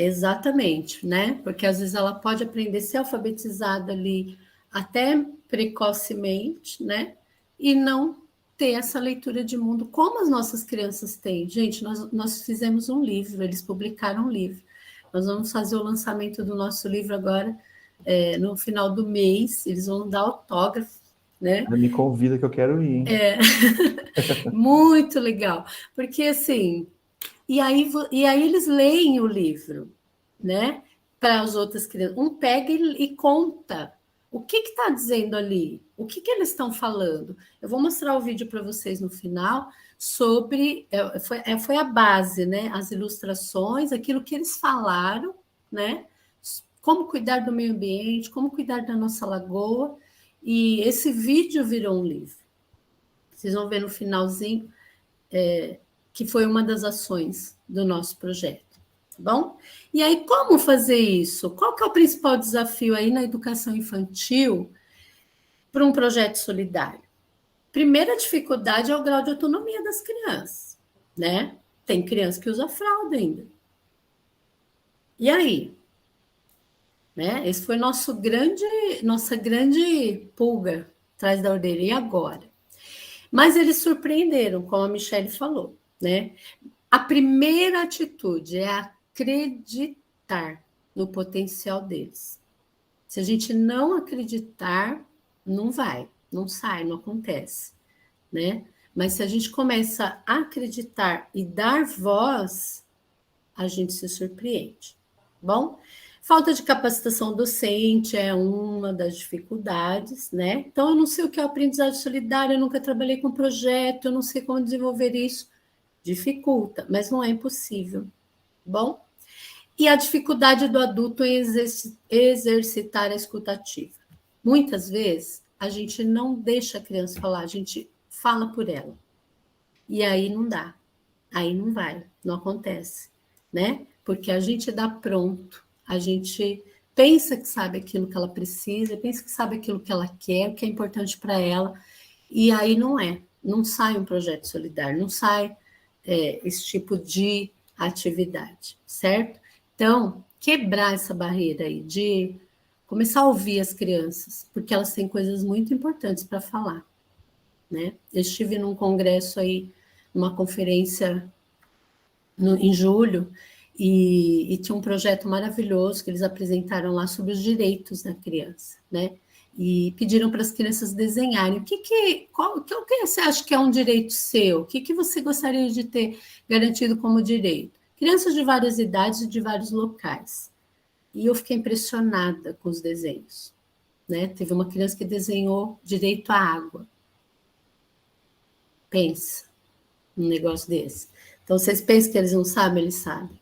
Exatamente, né? Porque às vezes ela pode aprender a ser alfabetizada ali até precocemente, né? E não ter essa leitura de mundo como as nossas crianças têm. Gente, nós fizemos um livro, eles publicaram um livro. Nós vamos fazer o lançamento do nosso livro agora, no final do mês, eles vão dar autógrafo, né? Me convida que eu quero ir, hein? Muito legal, porque assim, e aí eles leem o livro, né? Para as outras crianças. Um pega e conta o que está dizendo ali, o que eles estão falando. Eu vou mostrar o vídeo para vocês no final sobre. Foi a base, né? As ilustrações, aquilo que eles falaram, né? Como cuidar do meio ambiente, como cuidar da nossa lagoa. E esse vídeo virou um livro. Vocês vão ver no finalzinho. Que foi uma das ações do nosso projeto, tá bom? E aí, como fazer isso? Qual que é o principal desafio aí na educação infantil para um projeto solidário? Primeira dificuldade é o grau de autonomia das crianças, né? Tem criança que usa fralda ainda. E aí? Né? Esse foi nossa grande pulga atrás da orelha. E agora? Mas eles surpreenderam, como a Michelle falou, né? A primeira atitude é acreditar no potencial deles. Se a gente não acreditar, não vai, não sai, não acontece, né? Mas se a gente começa a acreditar e dar voz, a gente se surpreende. Bom, falta de capacitação docente é uma das dificuldades, né? Então, eu não sei o que é o aprendizagem solidária, eu nunca trabalhei com projeto, eu não sei como desenvolver isso. Dificulta, mas não é impossível. Bom? E a dificuldade do adulto em exercitar a escutativa. Muitas vezes, a gente não deixa a criança falar, a gente fala por ela. E aí não dá. Aí não vai, não acontece, né? Porque a gente dá pronto, a gente pensa que sabe aquilo que ela precisa, pensa que sabe aquilo que ela quer, o que é importante para ela, e aí não é. Não sai um projeto solidário, não sai esse tipo de atividade, certo? Então, quebrar essa barreira aí de começar a ouvir as crianças, porque elas têm coisas muito importantes para falar, né? Eu estive num congresso aí, numa conferência em julho, e tinha um projeto maravilhoso que eles apresentaram lá sobre os direitos da criança, né? E pediram para as crianças desenharem. O que você acha que é um direito seu? O que você gostaria de ter garantido como direito? Crianças de várias idades e de vários locais. E eu fiquei impressionada com os desenhos, né? Teve uma criança que desenhou direito à água. Pensa num negócio desse. Então, vocês pensam que eles não sabem? Eles sabem,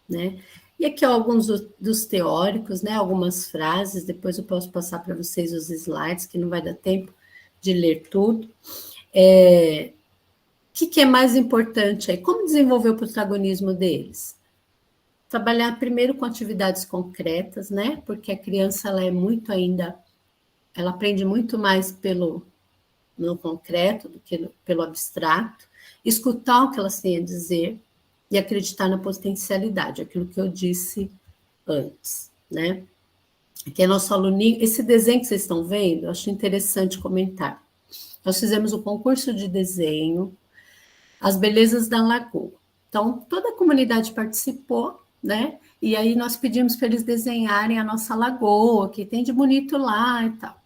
né? E aqui alguns dos teóricos, né? Algumas frases, depois eu posso passar para vocês os slides, que não vai dar tempo de ler tudo. O que é mais importante aí? Como desenvolver o protagonismo deles? Trabalhar primeiro com atividades concretas, né? Porque a criança, ela é muito ainda, ela aprende muito mais no concreto do que pelo abstrato. Escutar o que elas têm a dizer e acreditar na potencialidade, aquilo que eu disse antes, né? Que é nosso aluninho, esse desenho que vocês estão vendo, eu acho interessante comentar. Nós fizemos o concurso de desenho, As Belezas da Lagoa. Então, toda a comunidade participou, né? E aí nós pedimos para eles desenharem a nossa lagoa, que tem de bonito lá e tal.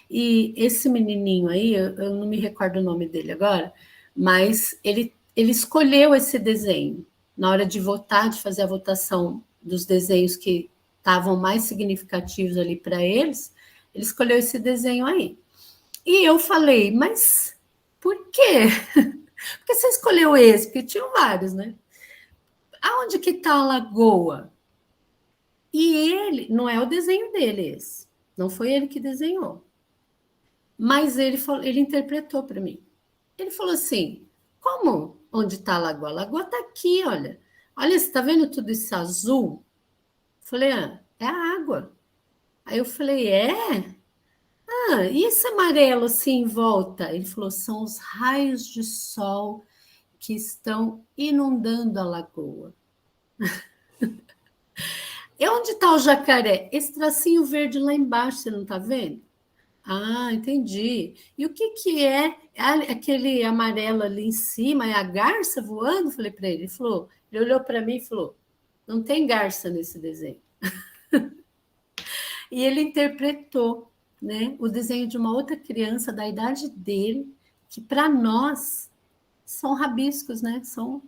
E esse menininho aí, eu não me recordo o nome dele agora, mas ele escolheu esse desenho. Na hora de votar, de fazer a votação dos desenhos que estavam mais significativos ali para eles, ele escolheu esse desenho aí. E eu falei, mas por quê? Por que você escolheu esse? Porque tinham vários, né? Aonde que está a lagoa? E ele, não é o desenho dele esse, não foi ele que desenhou. Mas ele interpretou para mim. Ele falou assim: como? Onde está a lagoa? A lagoa está aqui, olha. Olha, você está vendo tudo isso azul? Eu falei, é a água. Aí eu falei, é? E esse amarelo assim em volta? Ele falou, são os raios de sol que estão inundando a lagoa. E onde está o jacaré? Esse tracinho verde lá embaixo, você não está vendo? Ah, entendi. E o que que é aquele amarelo ali em cima? É a garça voando? Falei para ele. Ele olhou para mim e falou: não tem garça nesse desenho. E ele interpretou, né, o desenho de uma outra criança da idade dele, que para nós são rabiscos, né? São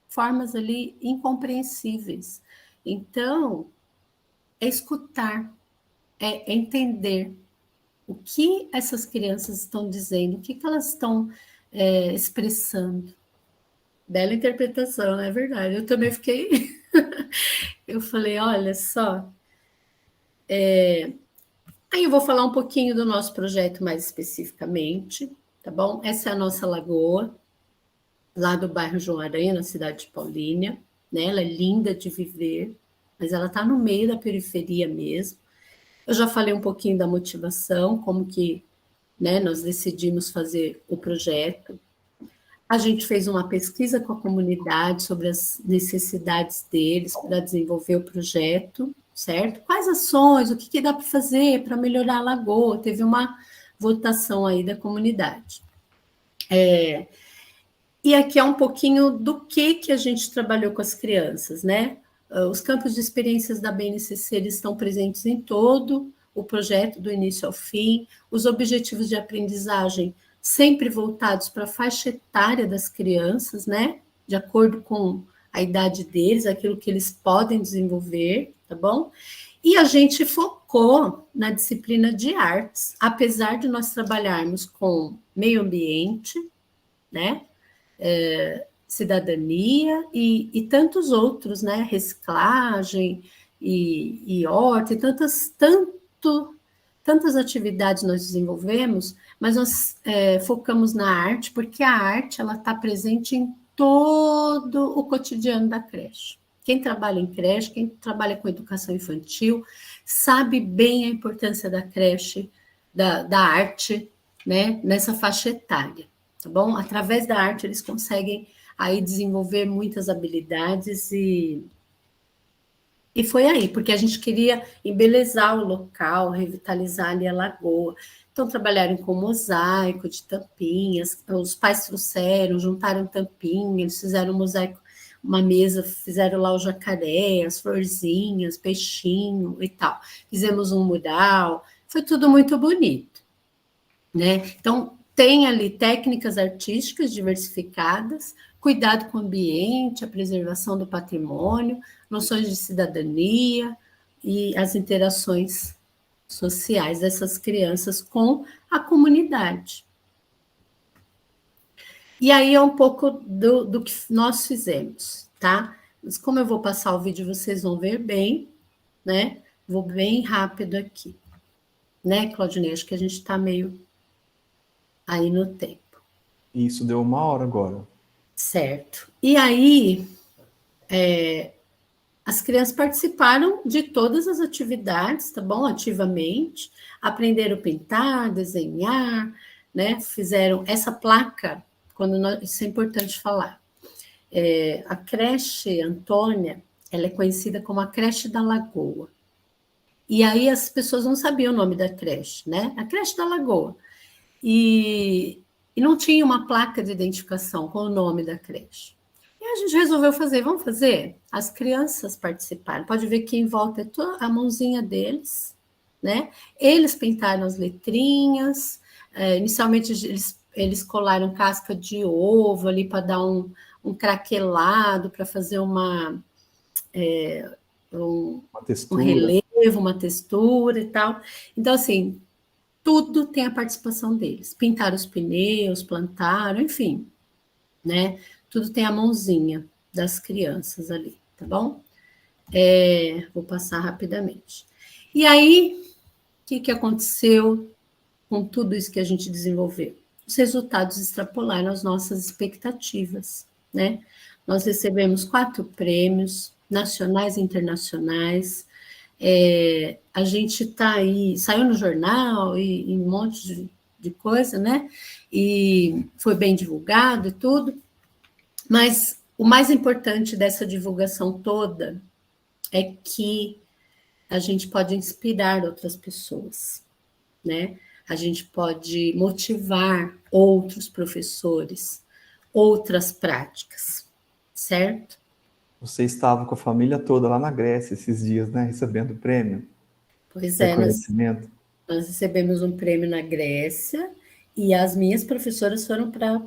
formas ali incompreensíveis. Então, é escutar, é entender o que essas crianças estão dizendo, o que elas estão expressando. Bela interpretação, não é verdade? Eu também fiquei. Eu falei, olha só. Aí eu vou falar um pouquinho do nosso projeto mais especificamente, tá bom? Essa é a nossa lagoa, lá do bairro João Aranha, na cidade de Paulínia, né? Ela é linda de viver, mas ela está no meio da periferia mesmo. Eu já falei um pouquinho da motivação, como que, né, nós decidimos fazer o projeto. A gente fez uma pesquisa com a comunidade sobre as necessidades deles para desenvolver o projeto, certo? Quais ações, o que dá para fazer para melhorar a lagoa? Teve uma votação aí da comunidade. E aqui é um pouquinho do que a gente trabalhou com as crianças, né? Os campos de experiências da BNCC eles estão presentes em todo o projeto, do início ao fim, os objetivos de aprendizagem sempre voltados para a faixa etária das crianças, né? De acordo com a idade deles, aquilo que eles podem desenvolver, tá bom? E a gente focou na disciplina de artes, apesar de nós trabalharmos com meio ambiente, né? Cidadania e tantos outros, né? Reciclagem e horta, e tantas atividades nós desenvolvemos, mas nós focamos na arte, porque a arte ela está presente em todo o cotidiano da creche. Quem trabalha em creche, quem trabalha com educação infantil, sabe bem a importância da creche, da arte, né, nessa faixa etária, tá bom? Através da arte eles conseguem aí desenvolver muitas habilidades e foi aí, porque a gente queria embelezar o local, revitalizar ali a lagoa. Então, trabalharam com mosaico de tampinhas, os pais trouxeram, juntaram tampinha, eles fizeram um mosaico, uma mesa, fizeram lá o jacaré, as florzinhas, peixinho e tal. Fizemos um mural, foi tudo muito bonito, né? Então, tem ali técnicas artísticas diversificadas, cuidado com o ambiente, a preservação do patrimônio, noções de cidadania e as interações sociais dessas crianças com a comunidade. E aí é um pouco do que nós fizemos, tá? Mas como eu vou passar o vídeo, vocês vão ver bem, né? Vou bem rápido aqui. Né, Claudinei? Acho que a gente está meio aí no tempo. Isso, deu 1 hora agora. Certo. E aí, as crianças participaram de todas as atividades, tá bom? Ativamente, aprenderam a pintar, desenhar, né? Fizeram essa placa, isso é importante falar. A creche Antônia, ela é conhecida como a creche da Lagoa. E aí as pessoas não sabiam o nome da creche, né? A creche da Lagoa. E não tinha uma placa de identificação com o nome da creche. E a gente resolveu fazer, vamos fazer? As crianças participaram, pode ver que em volta é a mãozinha deles, né? Eles pintaram as letrinhas, inicialmente eles colaram casca de ovo ali para dar um craquelado, para fazer um relevo, uma textura e tal. Então, assim, tudo tem a participação deles. Pintaram os pneus, plantaram, enfim, né? Tudo tem a mãozinha das crianças ali, tá bom? Vou passar rapidamente. E aí, o que aconteceu com tudo isso que a gente desenvolveu? Os resultados extrapolaram as nossas expectativas, né? Nós recebemos 4 prêmios nacionais e internacionais. A gente está aí, saiu no jornal e um monte de coisa, né? E foi bem divulgado e tudo. Mas o mais importante dessa divulgação toda é que a gente pode inspirar outras pessoas, né? A gente pode motivar outros professores, outras práticas, certo? Você estava com a família toda lá na Grécia esses dias, né? Recebendo o prêmio, Pois é, reconhecimento. nós recebemos um prêmio na Grécia e as minhas professoras foram para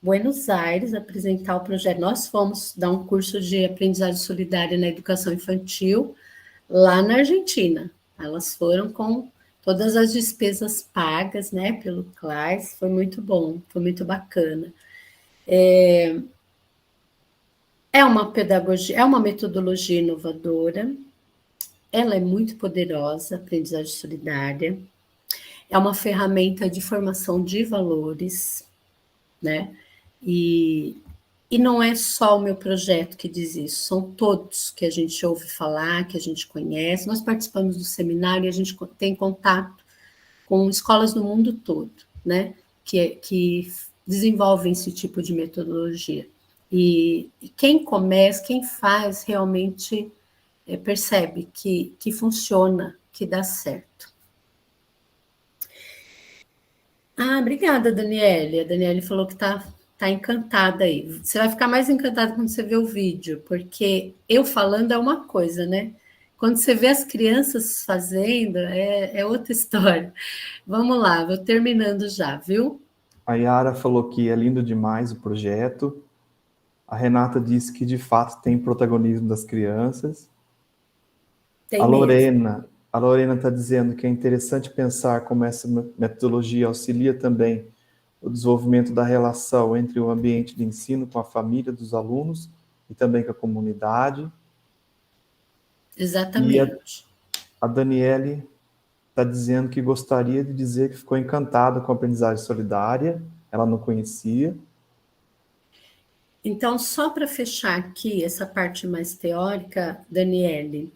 Buenos Aires apresentar o projeto. Nós fomos dar um curso de aprendizagem solidária na educação infantil lá na Argentina. Elas foram com todas as despesas pagas, né, pelo CLAS. Foi muito bom, foi muito bacana. É uma pedagogia, é uma metodologia inovadora. Ela é muito poderosa, a aprendizagem solidária. É uma ferramenta de formação de valores, né? E, e não é só o meu projeto que diz isso, são todos que a gente ouve falar, que a gente conhece. Nós participamos do seminário e a gente tem contato com escolas no mundo todo, né? Que desenvolvem esse tipo de metodologia. E quem começa, quem faz, realmente percebe que funciona, que dá certo. Ah, obrigada, Daniele. A Daniele falou que tá encantada aí. Você vai ficar mais encantada quando você vê o vídeo, porque eu falando é uma coisa, né? Quando você vê as crianças fazendo, é outra história. Vamos lá, vou terminando já, viu? A Yara falou que é lindo demais o projeto. A Renata disse que, de fato, tem protagonismo das crianças. A Tem mesmo. Lorena, a Lorena está dizendo que é interessante pensar como essa metodologia auxilia também o desenvolvimento da relação entre o ambiente de ensino com a família dos alunos e também com a comunidade. E Exatamente. a Daniele está dizendo que gostaria de dizer que ficou encantada com a aprendizagem solidária, ela não conhecia. Então, só para fechar aqui essa parte mais teórica, Daniele,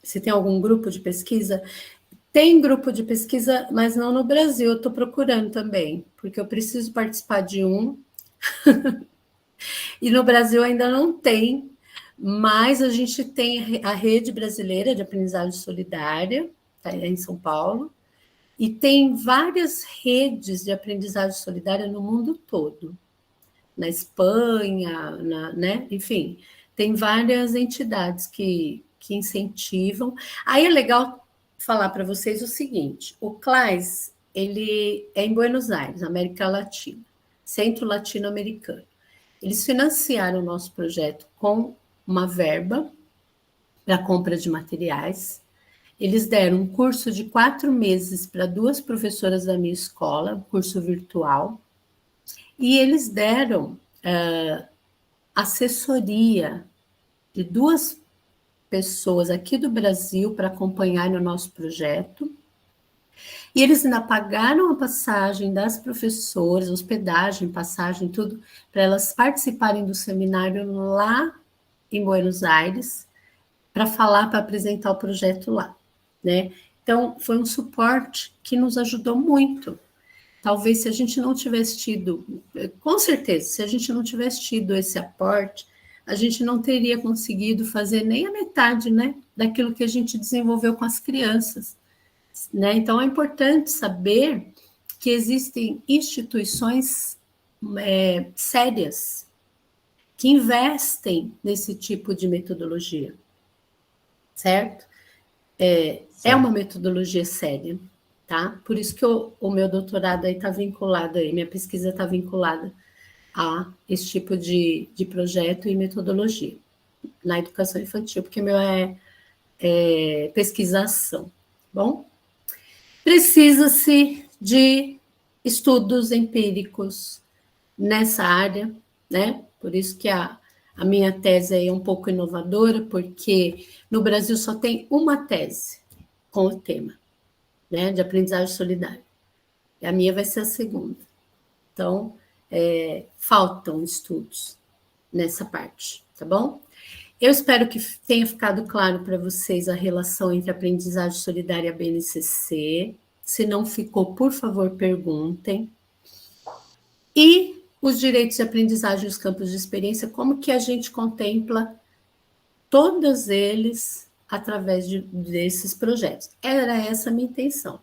você tem algum grupo de pesquisa? Tem grupo de pesquisa, mas não no Brasil. Eu estou procurando também, porque eu preciso participar de um. E no Brasil ainda não tem, mas a gente tem a Rede Brasileira de Aprendizagem Solidária, tá, em São Paulo, e tem várias redes de aprendizagem solidária no mundo todo. Na Espanha, né? Enfim, tem várias entidades que incentivam. Aí é legal falar para vocês o seguinte: o CLAS ele é em Buenos Aires, América Latina, Centro Latino-Americano. Eles financiaram o nosso projeto com uma verba para compra de materiais. Eles deram um curso de 4 meses para 2 professoras da minha escola, um curso virtual, e eles deram assessoria de 2 pessoas aqui do Brasil para acompanhar no nosso projeto. E eles ainda pagaram a passagem das professoras, hospedagem, passagem, tudo, para elas participarem do seminário lá em Buenos Aires, para falar, para apresentar o projeto lá, né? Então, foi um suporte que nos ajudou muito. Talvez se a gente não tivesse tido, com certeza, se a gente não tivesse tido esse aporte, a gente não teria conseguido fazer nem a metade, né, daquilo que a gente desenvolveu com as crianças, né? Então é importante saber que existem instituições sérias que investem nesse tipo de metodologia, certo? É uma metodologia séria, tá? Por isso que o meu doutorado aí está vinculado aí, minha pesquisa está vinculada a esse tipo de projeto e metodologia na educação infantil, porque meu é pesquisação, bom? Precisa-se de estudos empíricos nessa área, né? Por isso que a minha tese é um pouco inovadora, porque no Brasil só tem uma tese com o tema, né, de aprendizagem solidária. E a minha vai ser a segunda. Então, faltam estudos nessa parte, tá bom? Eu espero que tenha ficado claro para vocês a relação entre aprendizagem solidária e a BNCC. Se não ficou, por favor, perguntem. E os direitos de aprendizagem nos campos de experiência, como que a gente contempla todos eles através desses projetos. Era essa a minha intenção,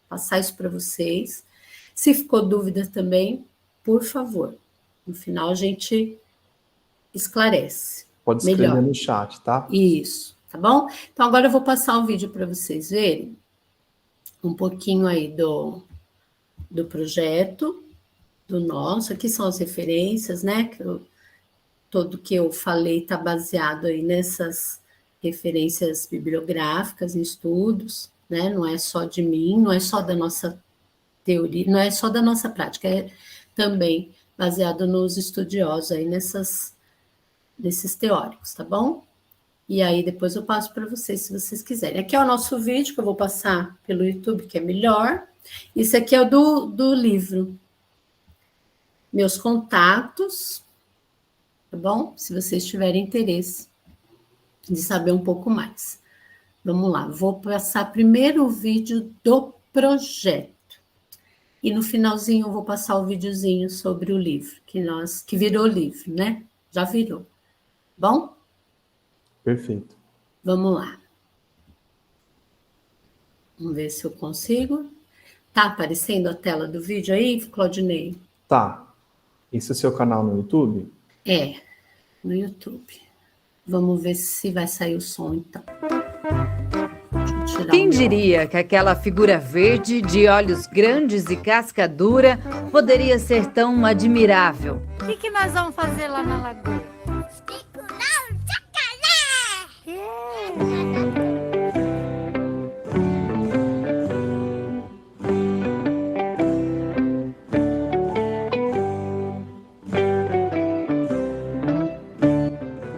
passar isso para vocês. Se ficou dúvida também, por favor, no final a gente esclarece. Pode escrever melhor no chat, tá? Isso, tá bom? Então agora eu vou passar o vídeo para vocês verem um pouquinho aí do projeto, do nosso. Aqui são as referências, né? Tudo que eu falei está baseado aí nessas referências bibliográficas, em estudos, né? Não é só de mim, não é só da nossa teoria, não é só da nossa prática, é também baseado nos estudiosos aí desses teóricos, tá bom? E aí depois eu passo para vocês, se vocês quiserem. Aqui é o nosso vídeo, que eu vou passar pelo YouTube, que é melhor. Isso aqui é o do livro. Meus contatos, tá bom? Se vocês tiverem interesse de saber um pouco mais. Vamos lá, vou passar primeiro o vídeo do projeto. E no finalzinho eu vou passar o videozinho sobre o livro, que virou livro, né? Já virou. Bom? Perfeito. Vamos lá. Vamos ver se eu consigo. Tá aparecendo a tela do vídeo aí, Claudinei? Tá. Esse é o seu canal no YouTube? É, no YouTube. Vamos ver se vai sair o som, então. Quem diria que aquela figura verde, de olhos grandes e casca dura, poderia ser tão admirável? O que nós vamos fazer lá na lagoa? Picurar o jacaré!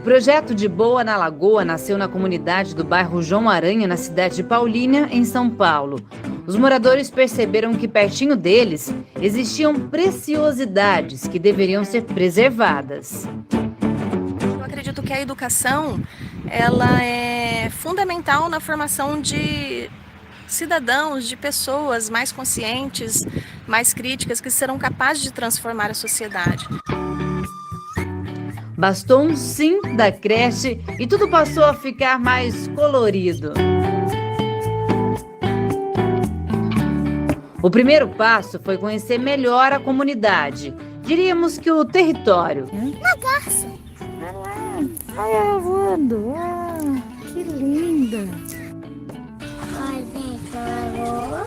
O projeto de Boa na Lagoa nasceu na comunidade do bairro João Aranha, na cidade de Paulínia, em São Paulo. Os moradores perceberam que pertinho deles existiam preciosidades que deveriam ser preservadas. Eu acredito que a educação, ela é fundamental na formação de cidadãos, de pessoas mais conscientes, mais críticas, que serão capazes de transformar a sociedade. Bastou um sim da creche e tudo passou a ficar mais colorido. O primeiro passo foi conhecer melhor a comunidade. Diríamos que o território. Lagarça! Olha ela voando! Que linda! Olha, gente, lagoa.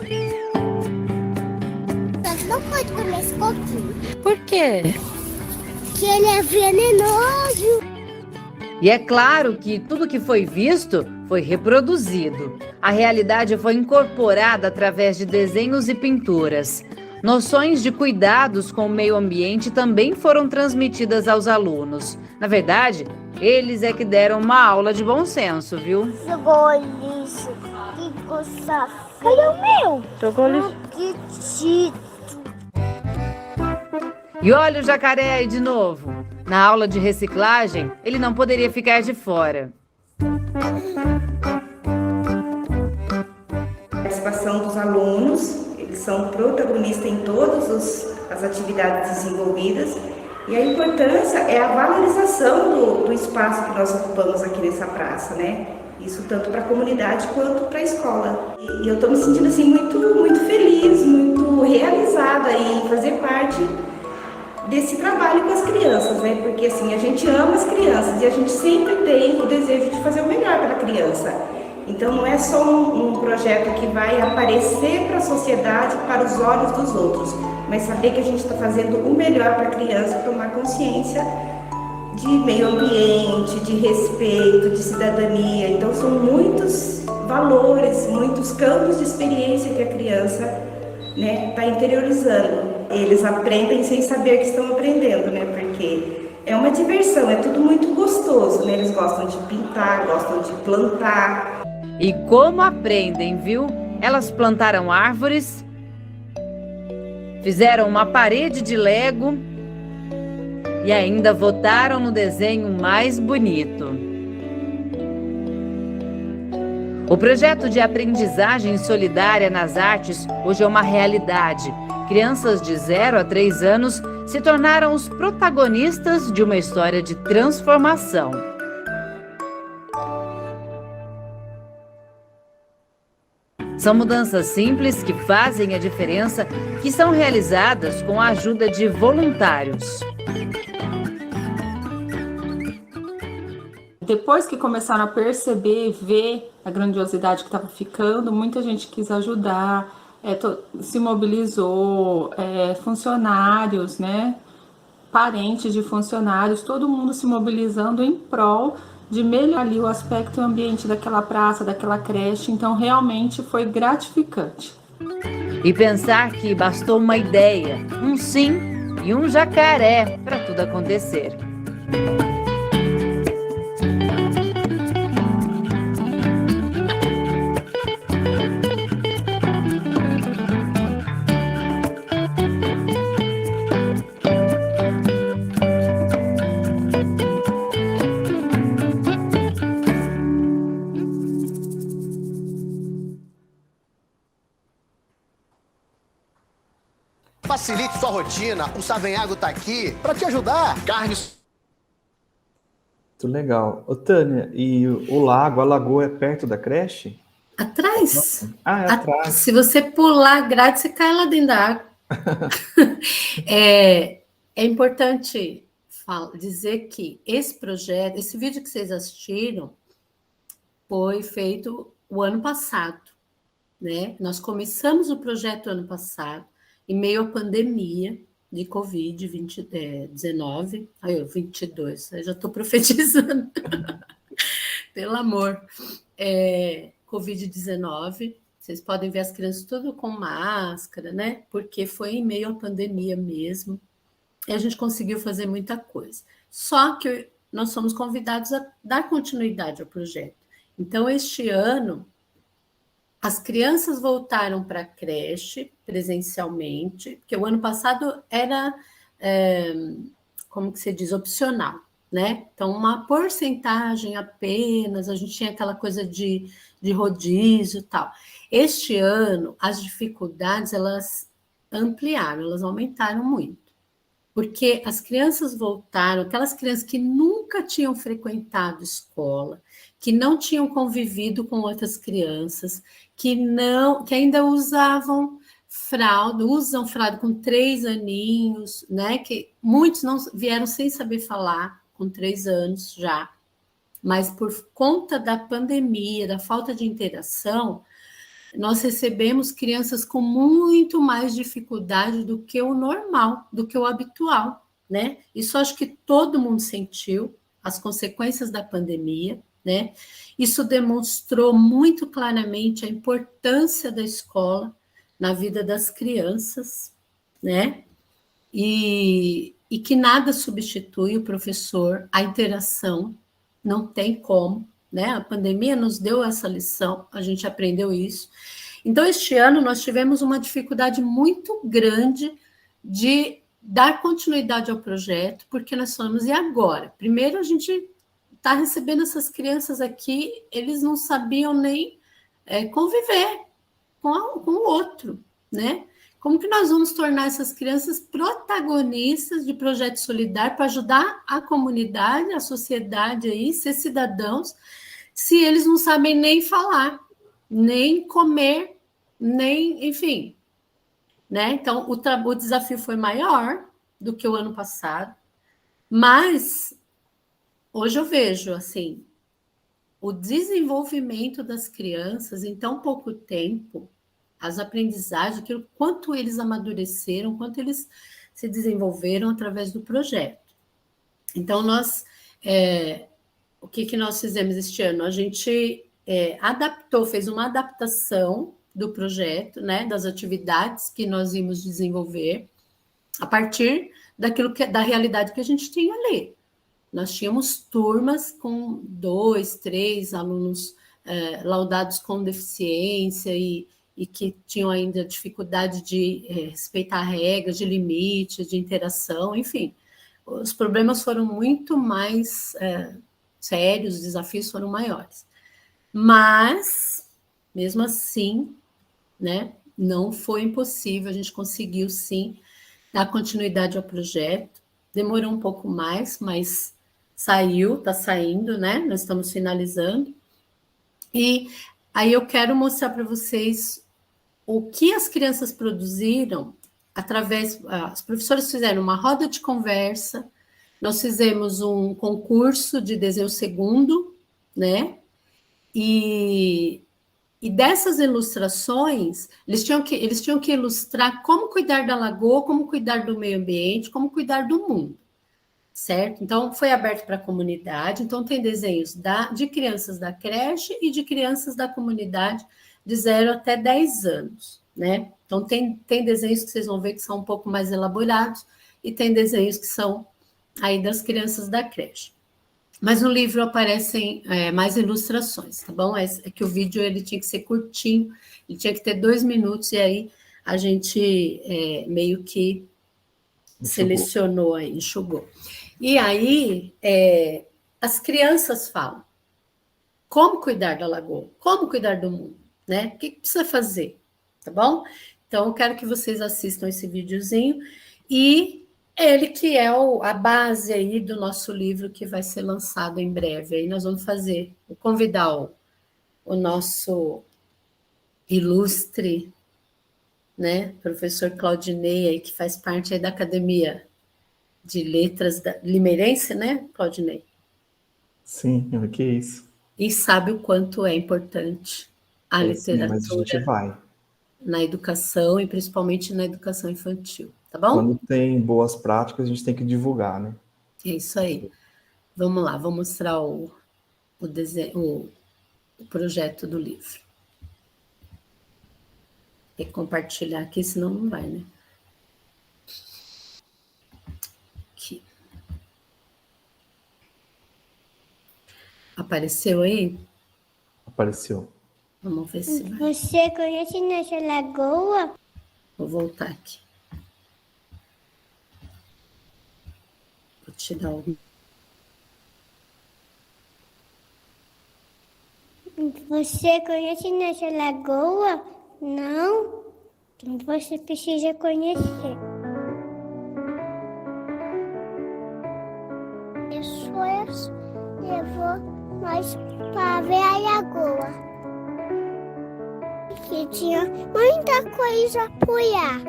Você não pode comer esse coquinho. Por quê? Que ele é venenoso. E é claro que tudo que foi visto foi reproduzido. A realidade foi incorporada através de desenhos e pinturas. Noções de cuidados com o meio ambiente também foram transmitidas aos alunos. Na verdade, eles é que deram uma aula de bom senso, viu? Jogou lixo. Que coisa feia. Cadê o meu? Jogou lixo. Que tito. E olha o jacaré aí de novo. Na aula de reciclagem, ele não poderia ficar de fora. A participação dos alunos, eles são protagonistas em todas as atividades desenvolvidas, e a importância é a valorização do espaço que nós ocupamos aqui nessa praça, né? Isso tanto para a comunidade quanto para a escola. E eu estou me sentindo assim muito feliz, muito realizada em fazer parte desse trabalho com as crianças, né? Porque assim, a gente ama as crianças e a gente sempre tem o desejo de fazer o melhor para a criança. Então não é só um projeto que vai aparecer para a sociedade, para os olhos dos outros, mas saber que a gente está fazendo o melhor para a criança, tomar consciência de meio ambiente, de respeito, de cidadania. Então são muitos valores, muitos campos de experiência que a criança, né, está interiorizando. Eles aprendem sem saber que estão aprendendo, né? Porque é uma diversão, é tudo muito gostoso, né? Eles gostam de pintar, gostam de plantar. E como aprendem, viu? Elas plantaram árvores, fizeram uma parede de Lego e ainda votaram no desenho mais bonito. O projeto de aprendizagem solidária nas artes hoje é uma realidade. Crianças de 0 a 3 anos se tornaram os protagonistas de uma história de transformação. São mudanças simples que fazem a diferença, que são realizadas com a ajuda de voluntários. Depois que começaram a perceber e ver a grandiosidade que estava ficando, muita gente quis ajudar, se mobilizou, funcionários, né? Parentes de funcionários, todo mundo se mobilizando em prol de melhorar ali o aspecto ambiente daquela praça, daquela creche. Então, realmente foi gratificante. E pensar que bastou uma ideia, um sim e um jacaré para tudo acontecer. Facilite sua rotina, o Savenhago tá aqui para te ajudar. Carnes. Muito legal. Ô, Tânia, e o lago, a lagoa é perto da creche? Atrás. Ah, é atrás. Se você pular grátis, você cai lá dentro da água. É importante dizer que esse projeto, esse vídeo que vocês assistiram, foi feito o ano passado, né? Nós começamos o projeto ano passado, em meio à pandemia de Covid-19, 22, eu já estou profetizando, pelo amor, Covid-19, vocês podem ver as crianças tudo com máscara, né? Porque foi em meio à pandemia mesmo, e a gente conseguiu fazer muita coisa. Só que nós somos convidados a dar continuidade ao projeto. Então, este ano, as crianças voltaram para a creche presencialmente, porque o ano passado era, como que se diz, opcional, né? Então, uma porcentagem apenas, a gente tinha aquela coisa de rodízio e tal. Este ano, as dificuldades, elas ampliaram, elas aumentaram muito, porque as crianças voltaram, aquelas crianças que nunca tinham frequentado escola, que não tinham convivido com outras crianças, que ainda usam fralda com 3 aninhos, né? Que muitos não vieram sem saber falar, com 3 anos já, mas por conta da pandemia, da falta de interação, nós recebemos crianças com muito mais dificuldade do que o normal, do que o habitual, né? Isso acho que todo mundo sentiu, as consequências da pandemia, né? Isso demonstrou muito claramente a importância da escola na vida das crianças, né? E que nada substitui o professor, a interação, não tem como, né? A pandemia nos deu essa lição, a gente aprendeu isso. Então, este ano, nós tivemos uma dificuldade muito grande de dar continuidade ao projeto, porque nós falamos, e agora? Primeiro, a gente está recebendo essas crianças aqui, eles não sabiam nem conviver com o outro, né? Como que nós vamos tornar essas crianças protagonistas de projeto solidário para ajudar a comunidade, a sociedade aí, ser cidadãos, se eles não sabem nem falar, nem comer, nem, enfim, né? Então, o desafio foi maior do que o ano passado, mas hoje eu vejo, assim, o desenvolvimento das crianças em tão pouco tempo, as aprendizagens, aquilo, quanto eles amadureceram, quanto eles se desenvolveram através do projeto. Então, o que nós fizemos este ano? A gente fez uma adaptação do projeto, né, das atividades que nós íamos desenvolver a partir da realidade que a gente tinha ali. Nós tínhamos turmas com 2, 3 alunos laudados com deficiência e que tinham ainda dificuldade de respeitar regras, de limite, de interação, enfim. Os problemas foram muito mais sérios, os desafios foram maiores. Mas, mesmo assim, né, não foi impossível, a gente conseguiu, sim, dar continuidade ao projeto. Demorou um pouco mais, mas está saindo, né? Nós estamos finalizando. E Aí eu quero mostrar para vocês o que as crianças produziram através... As professoras fizeram uma roda de conversa, nós fizemos um concurso de desenho segundo, né? E dessas ilustrações, eles tinham que ilustrar como cuidar da lagoa, como cuidar do meio ambiente, como cuidar do mundo, certo? Então, foi aberto para a comunidade, então tem desenhos de crianças da creche e de crianças da comunidade de 0 até 10 anos, né? Então, tem desenhos que vocês vão ver que são um pouco mais elaborados e tem desenhos que são aí das crianças da creche. Mas no livro aparecem mais ilustrações, tá bom? É que o vídeo ele tinha que ser curtinho, ele tinha que ter 2 minutos, e aí a gente meio que selecionou aí, enxugou. E aí as crianças falam como cuidar da lagoa, como cuidar do mundo, né? O que precisa fazer, tá bom? Então, eu quero que vocês assistam esse videozinho e ele que é a base aí do nosso livro que vai ser lançado em breve. Aí nós vamos convidar o nosso ilustre, né, professor Claudinei, aí, que faz parte aí da Academia de Letras Limeirense, né, Claudinei? Sim, que isso. E sabe o quanto é importante a literatura, mas a gente vai. Na educação e principalmente na educação infantil, tá bom? Quando tem boas práticas, a gente tem que divulgar, né? É isso aí. Vamos lá, vou mostrar o projeto do livro. Tem que compartilhar aqui, senão não vai, né? Aqui. Apareceu aí? Apareceu. Vamos ver se vai. Você conhece nessa lagoa? Vou voltar aqui. Vou tirar o... Você conhece nessa lagoa? Não? Então você precisa conhecer. Pessoas levou nós para ver a lagoa. Que tinha muita coisa a apoiar.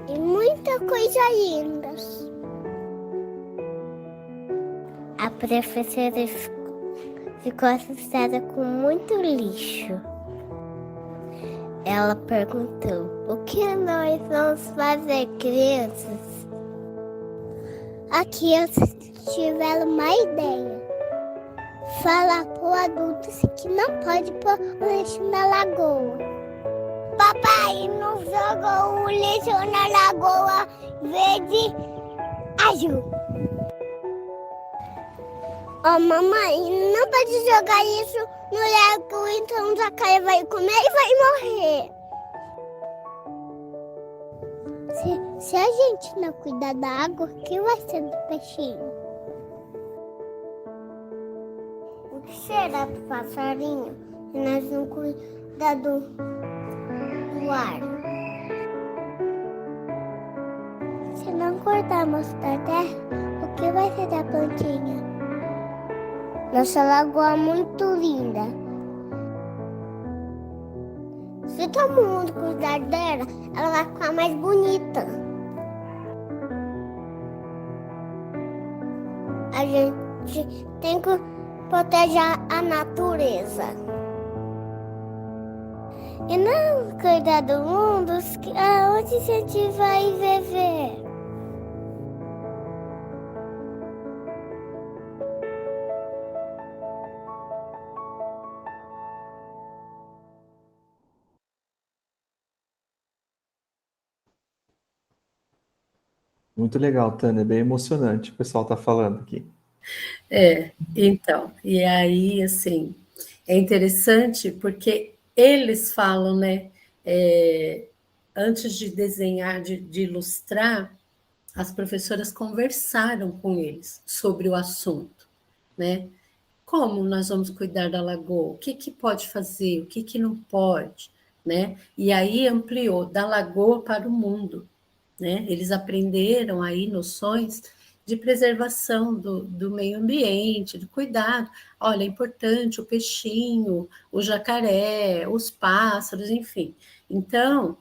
E muita coisa linda. A professora ficou assustada com muito lixo. Ela perguntou: o que nós vamos fazer, crianças? As crianças tiveram uma ideia. Falar para os adultos que não pode pôr o lixo na lagoa. Papai não jogou o lixo na lagoa verde azul. Oh, mamãe, não pode jogar isso no lago, então o jacaré vai comer e vai morrer. Se a gente não cuidar da água, o que vai ser do peixinho? O que será do passarinho se nós não cuidar do ar? Se não cortarmos da terra, o que vai ser da plantinha? Nossa lagoa é muito linda. Se todo mundo cuidar dela, ela vai ficar mais bonita. A gente tem que proteger a natureza. E não cuidar do mundo, aonde a gente vai viver? Muito legal, Tânia, bem emocionante o pessoal está falando aqui. Então, e aí, assim, é interessante porque eles falam, né, antes de desenhar, de ilustrar, as professoras conversaram com eles sobre o assunto, né? Como nós vamos cuidar da lagoa? O que pode fazer? O que não pode? Né? E aí ampliou da lagoa para o mundo, né? Eles aprenderam aí noções de preservação do meio ambiente, de cuidado. Olha, é importante o peixinho, o jacaré, os pássaros, enfim. Então,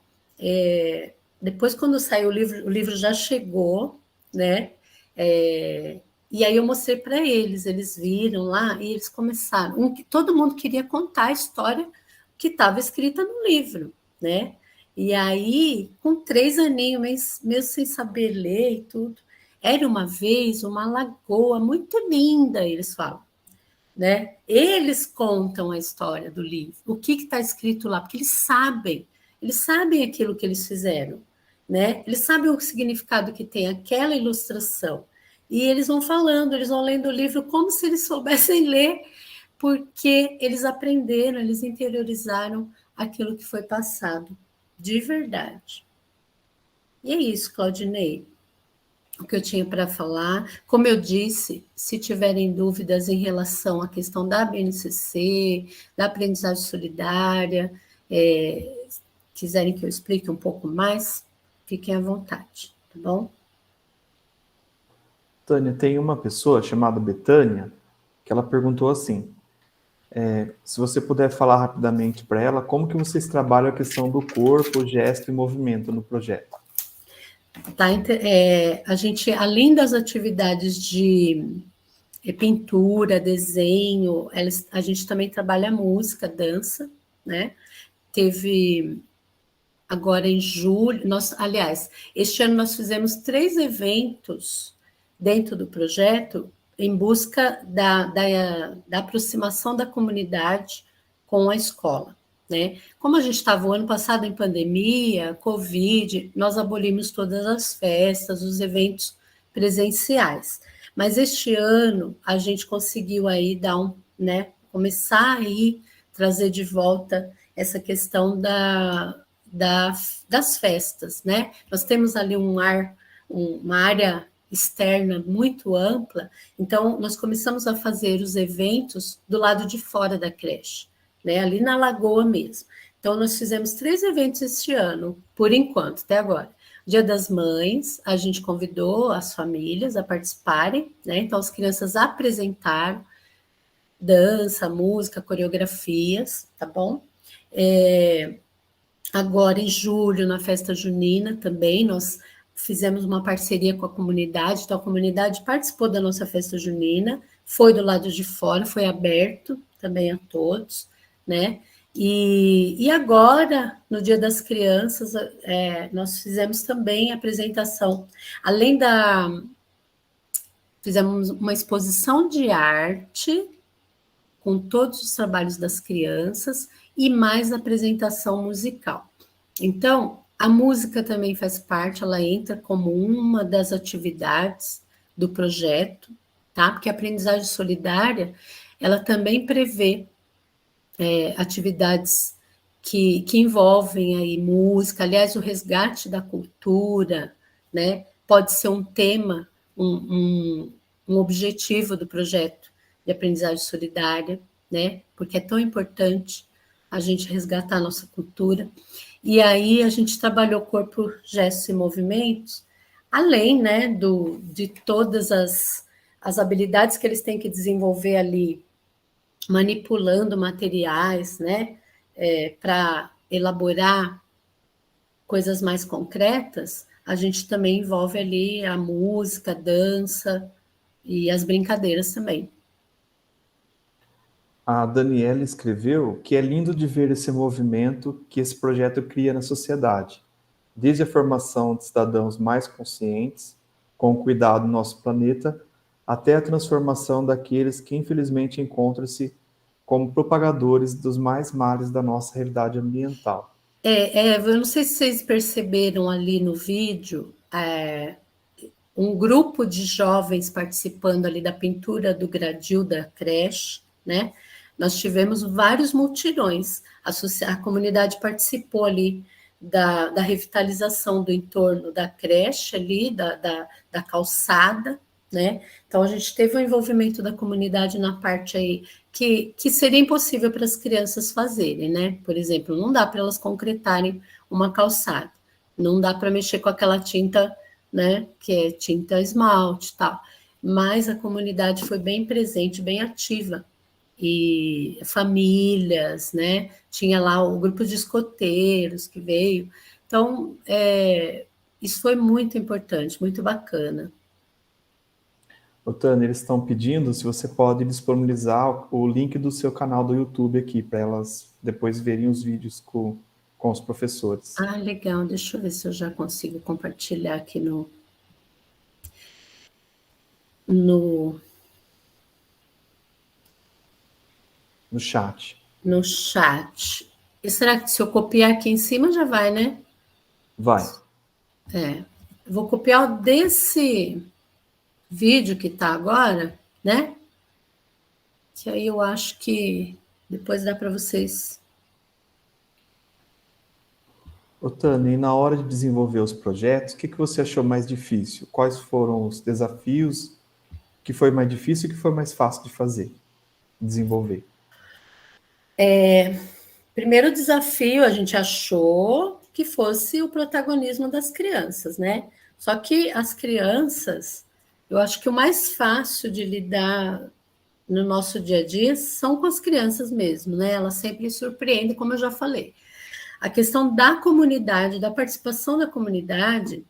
depois, quando saiu o livro já chegou, né? E aí eu mostrei para eles viram lá e eles começaram. Todo mundo queria contar a história que estava escrita no livro, né? E aí, com 3 aninhos, mesmo sem saber ler e tudo, era uma vez uma lagoa muito linda, eles falam, né? Eles contam a história do livro, o que está escrito lá, porque eles sabem aquilo que eles fizeram, né? Eles sabem o significado que tem aquela ilustração. E eles vão falando, eles vão lendo o livro como se eles soubessem ler, porque eles aprenderam, eles interiorizaram aquilo que foi passado, de verdade. E é isso, Claudinei, o que eu tinha para falar. Como eu disse, se tiverem dúvidas em relação à questão da BNCC, da aprendizagem solidária, quiserem que eu explique um pouco mais, fiquem à vontade, tá bom? Tânia, tem uma pessoa chamada Betânia que ela perguntou assim, se você puder falar rapidamente para ela, como que vocês trabalham a questão do corpo, gesto e movimento no projeto? Tá, a gente, além das atividades de pintura, desenho, a gente também trabalha música, dança, né? Teve agora em julho, aliás, este ano nós fizemos 3 eventos dentro do projeto em busca da aproximação da comunidade com a escola, né? Como a gente estava o ano passado em pandemia, Covid, nós abolimos todas as festas, os eventos presenciais. Mas este ano a gente conseguiu aí começar aí trazer de volta essa questão das festas, né? Nós temos ali uma área externa muito ampla, então nós começamos a fazer os eventos do lado de fora da creche, né? Ali na Lagoa mesmo. Então nós fizemos 3 eventos este ano, por enquanto, até agora. Dia das Mães, a gente convidou as famílias a participarem, né? Então as crianças apresentaram dança, música, coreografias, tá bom? Agora em julho, na festa junina também, nós fizemos uma parceria com a comunidade, então a comunidade participou da nossa festa junina, foi do lado de fora, foi aberto também a todos, né? E agora, no Dia das Crianças, nós fizemos também a apresentação, fizemos uma exposição de arte com todos os trabalhos das crianças e mais apresentação musical. Então, a música também faz parte, ela entra como uma das atividades do projeto, tá? Porque a aprendizagem solidária, ela também prevê atividades que envolvem aí música, aliás, o resgate da cultura, né? Pode ser um tema, um objetivo do projeto de aprendizagem solidária, né? Porque é tão importante a gente resgatar a nossa cultura. E aí a gente trabalhou corpo, gestos e movimentos, além, né, de todas as habilidades que eles têm que desenvolver ali, manipulando materiais, né, para elaborar coisas mais concretas, a gente também envolve ali a música, a dança e as brincadeiras também. A Daniela escreveu que é lindo de ver esse movimento que esse projeto cria na sociedade, desde a formação de cidadãos mais conscientes, com o cuidado do nosso planeta, até a transformação daqueles que infelizmente encontram-se como propagadores dos mais males da nossa realidade ambiental. Eu não sei se vocês perceberam ali no vídeo, um grupo de jovens participando ali da pintura do gradil da creche, né? Nós tivemos vários mutirões, a comunidade participou ali da revitalização do entorno da creche ali, da calçada, né? Então a gente teve o envolvimento da comunidade na parte aí que seria impossível para as crianças fazerem, né? Por exemplo, não dá para elas concretarem uma calçada, não dá para mexer com aquela tinta né? Que é tinta esmalte e tal. Mas a comunidade foi bem presente, bem ativa. E famílias, né? Tinha lá o grupo de escoteiros que veio. Então, isso foi muito importante, muito bacana. Ô, Tânia, eles estão pedindo se você pode disponibilizar o link do seu canal do YouTube aqui, para elas depois verem os vídeos com os professores. Ah, legal. Deixa eu ver se eu já consigo compartilhar aqui no chat. No chat. E será que se eu copiar aqui em cima já vai, né? Vai. Eu vou copiar o desse vídeo que está agora, né? Que aí eu acho que depois dá para vocês. Ô, Tânia, e na hora de desenvolver os projetos, o que você achou mais difícil? Quais foram os desafios? O que foi mais difícil e o que foi mais fácil de fazer, desenvolver? Primeiro desafio, a gente achou que fosse o protagonismo das crianças, né? Só que as crianças, eu acho que o mais fácil de lidar no nosso dia a dia são com as crianças mesmo, né? Elas sempre surpreendem, como eu já falei. A questão da comunidade, da participação da comunidade,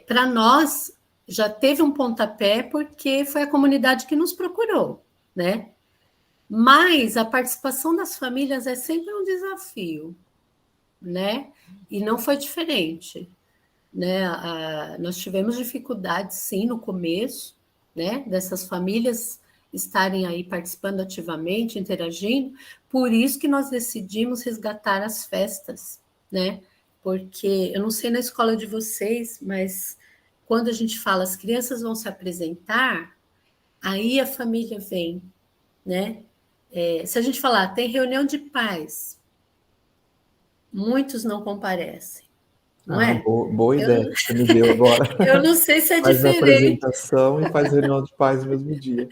para nós já teve um pontapé porque foi a comunidade que nos procurou, né? Mas a participação das famílias é sempre um desafio, né? E não foi diferente, né? Nós tivemos dificuldades, sim, no começo, né? Dessas famílias estarem aí participando ativamente, interagindo. Por isso que nós decidimos resgatar as festas, né? Porque eu não sei na escola de vocês, mas quando a gente fala as crianças vão se apresentar, aí a família vem, né? Se a gente falar, tem reunião de pais, muitos não comparecem, não é? Boa ideia que você me deu agora. Eu não sei se é faz diferente. Faz a apresentação e faz reunião de pais no mesmo dia.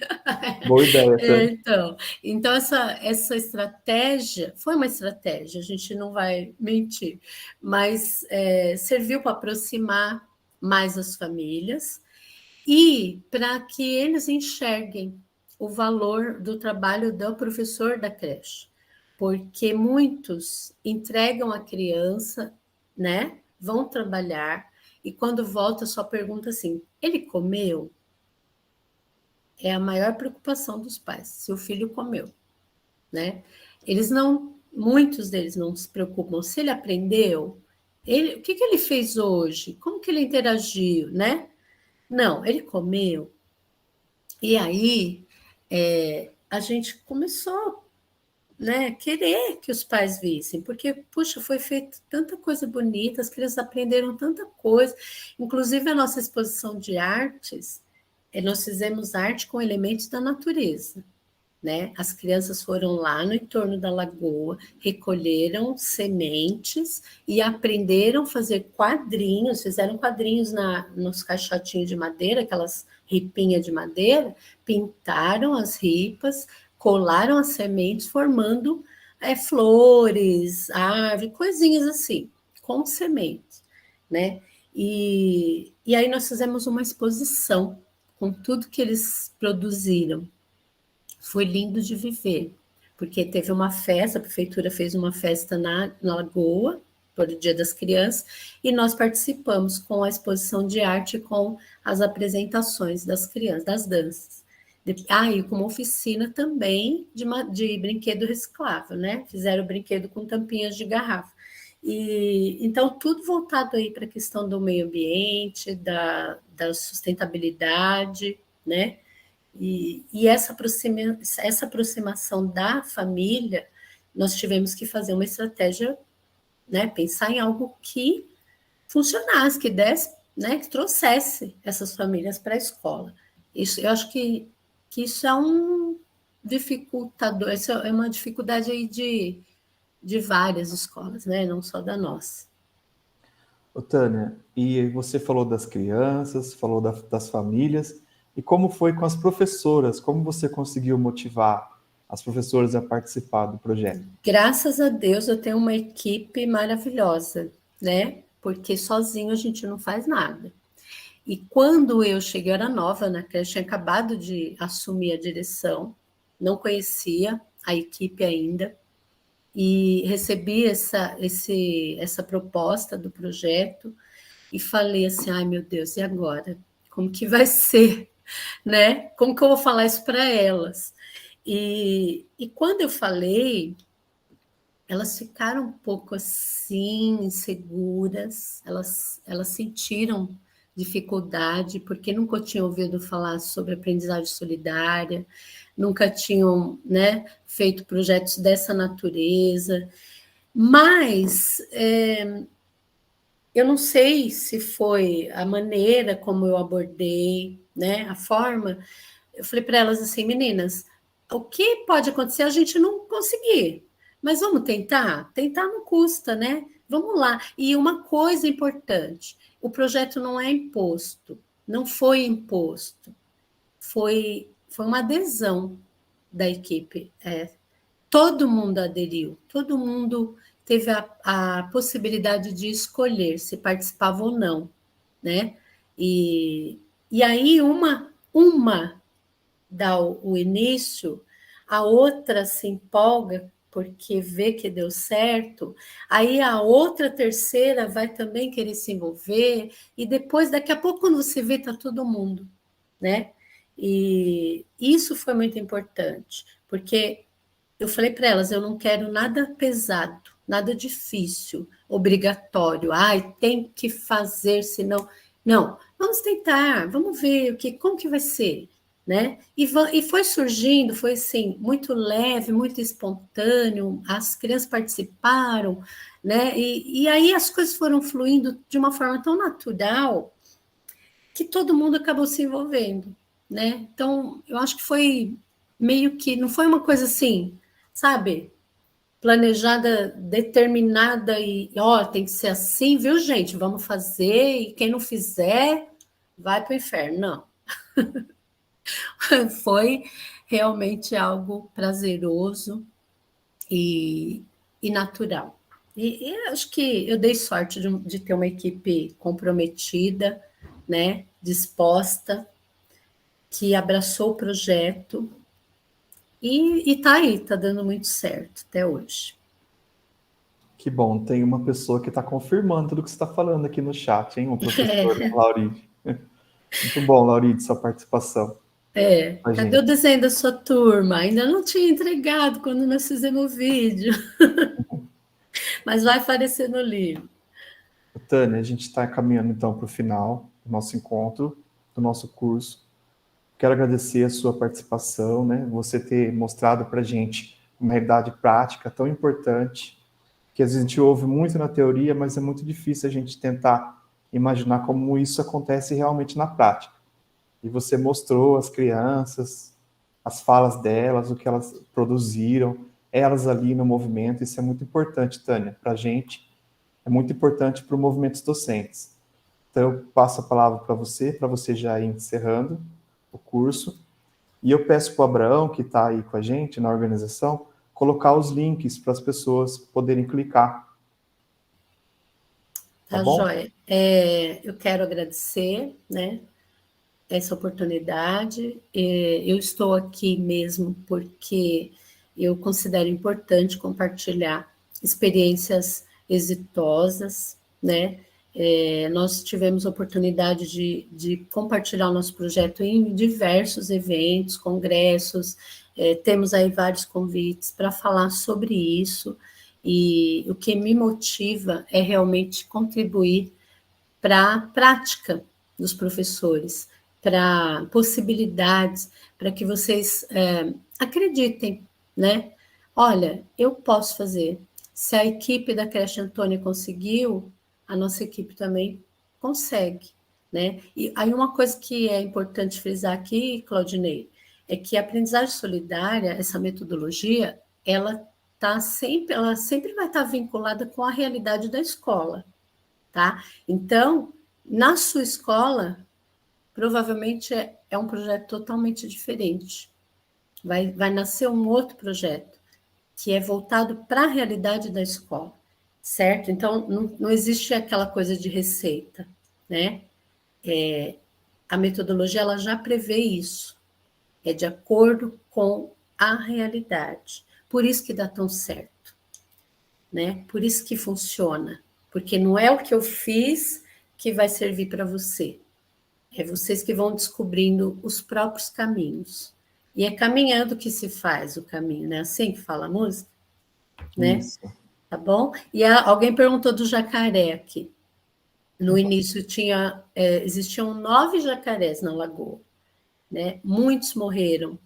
Boa ideia, Tânia. Então essa estratégia, foi uma estratégia, a gente não vai mentir, mas serviu para aproximar mais as famílias e para que eles enxerguem o valor do trabalho do professor da creche, porque muitos entregam a criança, né? Vão trabalhar e quando volta só pergunta assim: ele comeu? É a maior preocupação dos pais, se o filho comeu, né? Muitos deles não se preocupam se ele aprendeu, o que ele fez hoje, como que ele interagiu, né? Não, ele comeu. E aí a gente começou, né, querer que os pais vissem, porque, puxa, foi feita tanta coisa bonita, as crianças aprenderam tanta coisa, inclusive a nossa exposição de artes, nós fizemos arte com elementos da natureza, né? As crianças foram lá no entorno da lagoa, recolheram sementes e aprenderam a fazer quadrinhos, fizeram quadrinhos nos caixotinhos de madeira, aquelas ripinhas de madeira, pintaram as ripas, colaram as sementes, formando flores, árvore, coisinhas assim, com sementes, né? E aí nós fizemos uma exposição com tudo que eles produziram. Foi lindo de viver, porque teve uma festa, a prefeitura fez uma festa na Lagoa, por o Dia das Crianças, e nós participamos com a exposição de arte, com as apresentações das crianças, das danças. E com uma oficina também de brinquedo reciclável, né? Fizeram brinquedo com tampinhas de garrafa. Então, tudo voltado aí para a questão do meio ambiente, da sustentabilidade, né? E essa aproximação da família, nós tivemos que fazer uma estratégia, né? Pensar em algo que funcionasse, que desse, né? Que trouxesse essas famílias para a escola. Eu acho que isso é um dificultador, isso é uma dificuldade aí de várias escolas, né? Não só da nossa. Ô, Tânia, e você falou das crianças, falou das famílias, e como foi com as professoras? Como você conseguiu motivar as professoras a participar do projeto? Graças a Deus eu tenho uma equipe maravilhosa, né? Porque sozinho a gente não faz nada. E quando eu cheguei, eu era nova na creche, tinha acabado de assumir a direção, não conhecia a equipe ainda, e recebi essa proposta do projeto e falei assim, ai meu Deus, e agora? Como que vai ser? Né? Como que eu vou falar isso para elas? E quando eu falei, elas ficaram um pouco assim, inseguras, elas sentiram dificuldade, porque nunca tinham ouvido falar sobre aprendizagem solidária, nunca tinham, né, feito projetos dessa natureza, mas eu não sei se foi a maneira como eu abordei, né, a forma. Eu falei para elas assim, meninas, o que pode acontecer a gente não conseguir, mas vamos tentar? Tentar não custa, né? Vamos lá. E uma coisa importante, o projeto não é imposto, não foi imposto, foi uma adesão da equipe. Todo mundo aderiu, todo mundo teve a possibilidade de escolher se participava ou não, né? E aí uma dá o início, a outra se empolga porque vê que deu certo, aí a outra terceira vai também querer se envolver, e depois, daqui a pouco, quando você vê, está todo mundo, né? E isso foi muito importante, porque eu falei para elas, eu não quero nada pesado, nada difícil, obrigatório, ai, tem que fazer, senão... Não, vamos tentar, vamos ver como que vai ser, né? E foi surgindo, foi assim, muito leve, muito espontâneo, as crianças participaram, né? E aí as coisas foram fluindo de uma forma tão natural que todo mundo acabou se envolvendo, né? Então, eu acho que foi meio que, não foi uma coisa assim, sabe? Planejada, determinada e, ó, tem que ser assim, viu, gente? Vamos fazer, e quem não fizer, vai para o inferno. Não. Foi realmente algo prazeroso e natural. E acho que eu dei sorte de ter uma equipe comprometida, né, disposta, que abraçou o projeto e está aí, está dando muito certo até hoje. Que bom, tem uma pessoa que está confirmando tudo que você está falando aqui no chat, hein? O professor Lauride. Muito bom, Lauride, sua participação. Cadê o desenho da sua turma? Ainda não tinha entregado quando nós fizemos o vídeo. Mas vai aparecer no livro. Tânia, a gente está caminhando então para o final do nosso encontro, do nosso curso. Quero agradecer a sua participação, né? Você ter mostrado para a gente uma realidade prática tão importante, que às vezes a gente ouve muito na teoria, mas é muito difícil a gente tentar imaginar como isso acontece realmente na prática. E você mostrou as crianças, as falas delas, o que elas produziram, elas ali no movimento. Isso é muito importante, Tânia, para a gente. É muito importante para o movimento dos docentes. Então, eu passo a palavra para você já ir encerrando o curso. E eu peço para o Abraão, que está aí com a gente na organização, colocar os links para as pessoas poderem clicar. Tá joia. Eu quero agradecer, né, essa oportunidade. Eu estou aqui mesmo porque eu considero importante compartilhar experiências exitosas, né? Nós tivemos a oportunidade de compartilhar o nosso projeto em diversos eventos, congressos, temos aí vários convites para falar sobre isso, e o que me motiva é realmente contribuir para a prática dos professores, para possibilidades, para que vocês acreditem, né? Olha, eu posso fazer. Se a equipe da creche Antônia conseguiu, a nossa equipe também consegue, né? E aí uma coisa que é importante frisar aqui, Claudinei, é que a aprendizagem solidária, essa metodologia, ela sempre vai estar vinculada com a realidade da escola, tá? Então, na sua escola, provavelmente é um projeto totalmente diferente. Vai nascer um outro projeto, que é voltado para a realidade da escola, certo? Então, não existe aquela coisa de receita, né? a metodologia ela já prevê isso, é de acordo com a realidade. Por isso que dá tão certo, né? Por isso que funciona, porque não é o que eu fiz que vai servir para você, é vocês que vão descobrindo os próprios caminhos. E é caminhando que se faz o caminho, né? Assim que fala a música, né? Isso. Tá bom? E alguém perguntou do jacaré aqui. No início existiam 9 jacarés na lagoa, né? Muitos morreram,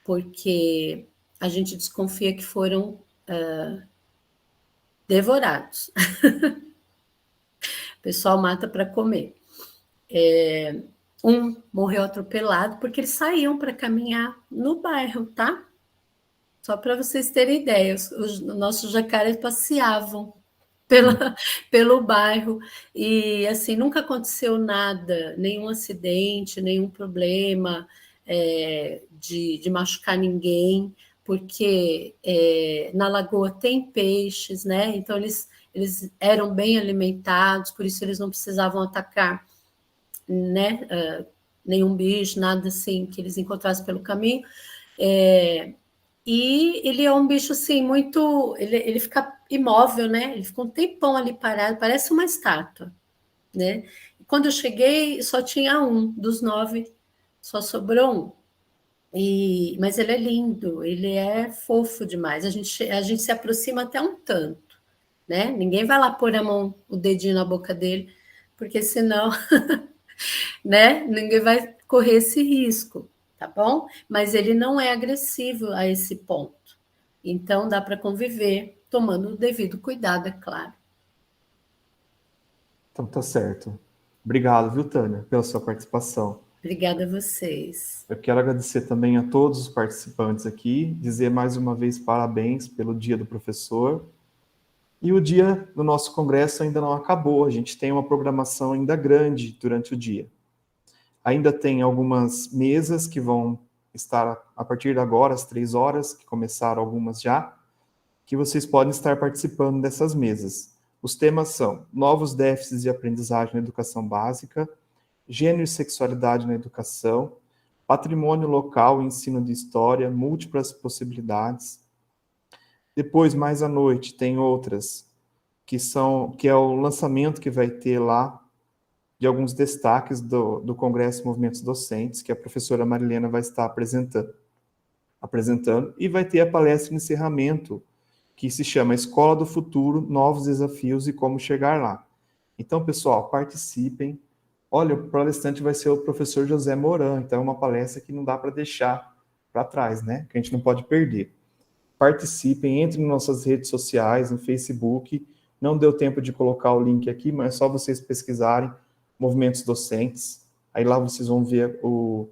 porque a gente desconfia que foram devorados. O pessoal mata para comer. Um morreu atropelado porque eles saíam para caminhar no bairro, tá? Só para vocês terem ideia, os nossos jacarés passeavam pelo bairro e, assim, nunca aconteceu nada, nenhum acidente, nenhum problema de machucar ninguém, porque na lagoa tem peixes, né? Então, eles eram bem alimentados, por isso eles não precisavam atacar, né? Nenhum bicho, nada assim que eles encontrassem pelo caminho. E ele é um bicho assim muito, ele fica imóvel, né? Ele fica um tempão ali parado, parece uma estátua, né? E quando eu cheguei, só tinha um dos 9, só sobrou um. Mas ele é lindo, ele é fofo demais. A gente se aproxima até um tanto, né? Ninguém vai lá pôr o dedinho na boca dele, porque senão, né? Ninguém vai correr esse risco. Tá bom? Mas ele não é agressivo a esse ponto. Então, dá para conviver, tomando o devido cuidado, é claro. Então, tá certo. Obrigado, viu, Tânia, pela sua participação. Obrigada a vocês. Eu quero agradecer também a todos os participantes aqui, dizer mais uma vez parabéns pelo Dia do Professor. E o dia do nosso congresso ainda não acabou, a gente tem uma programação ainda grande durante o dia. Ainda tem algumas mesas que vão estar a partir de agora, às 3 horas, que começaram algumas já, que vocês podem estar participando dessas mesas. Os temas são novos déficits de aprendizagem na educação básica, gênero e sexualidade na educação, patrimônio local e ensino de história, múltiplas possibilidades. Depois, mais à noite, tem outras, que é o lançamento que vai ter lá, de alguns destaques do Congresso Movimentos Docentes, que a professora Marilena vai estar apresentando, e vai ter a palestra de encerramento, que se chama Escola do Futuro, Novos Desafios e Como Chegar Lá. Então, pessoal, participem. Olha, o palestrante vai ser o professor José Moran, então é uma palestra que não dá para deixar para trás, né? Que a gente não pode perder. Participem, entrem nas nossas redes sociais, no Facebook. Não deu tempo de colocar o link aqui, mas é só vocês pesquisarem Movimentos Docentes, aí lá vocês vão ver o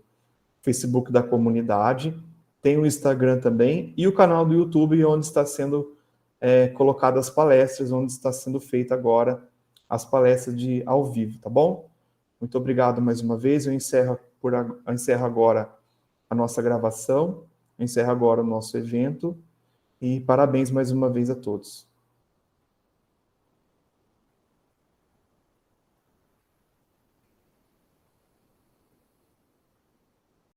Facebook da comunidade, tem o Instagram também, e o canal do YouTube, onde está sendo colocadas as palestras, onde está sendo feita agora as palestras ao vivo, tá bom? Muito obrigado mais uma vez, eu encerro agora a nossa gravação, eu encerro agora o nosso evento, e parabéns mais uma vez a todos.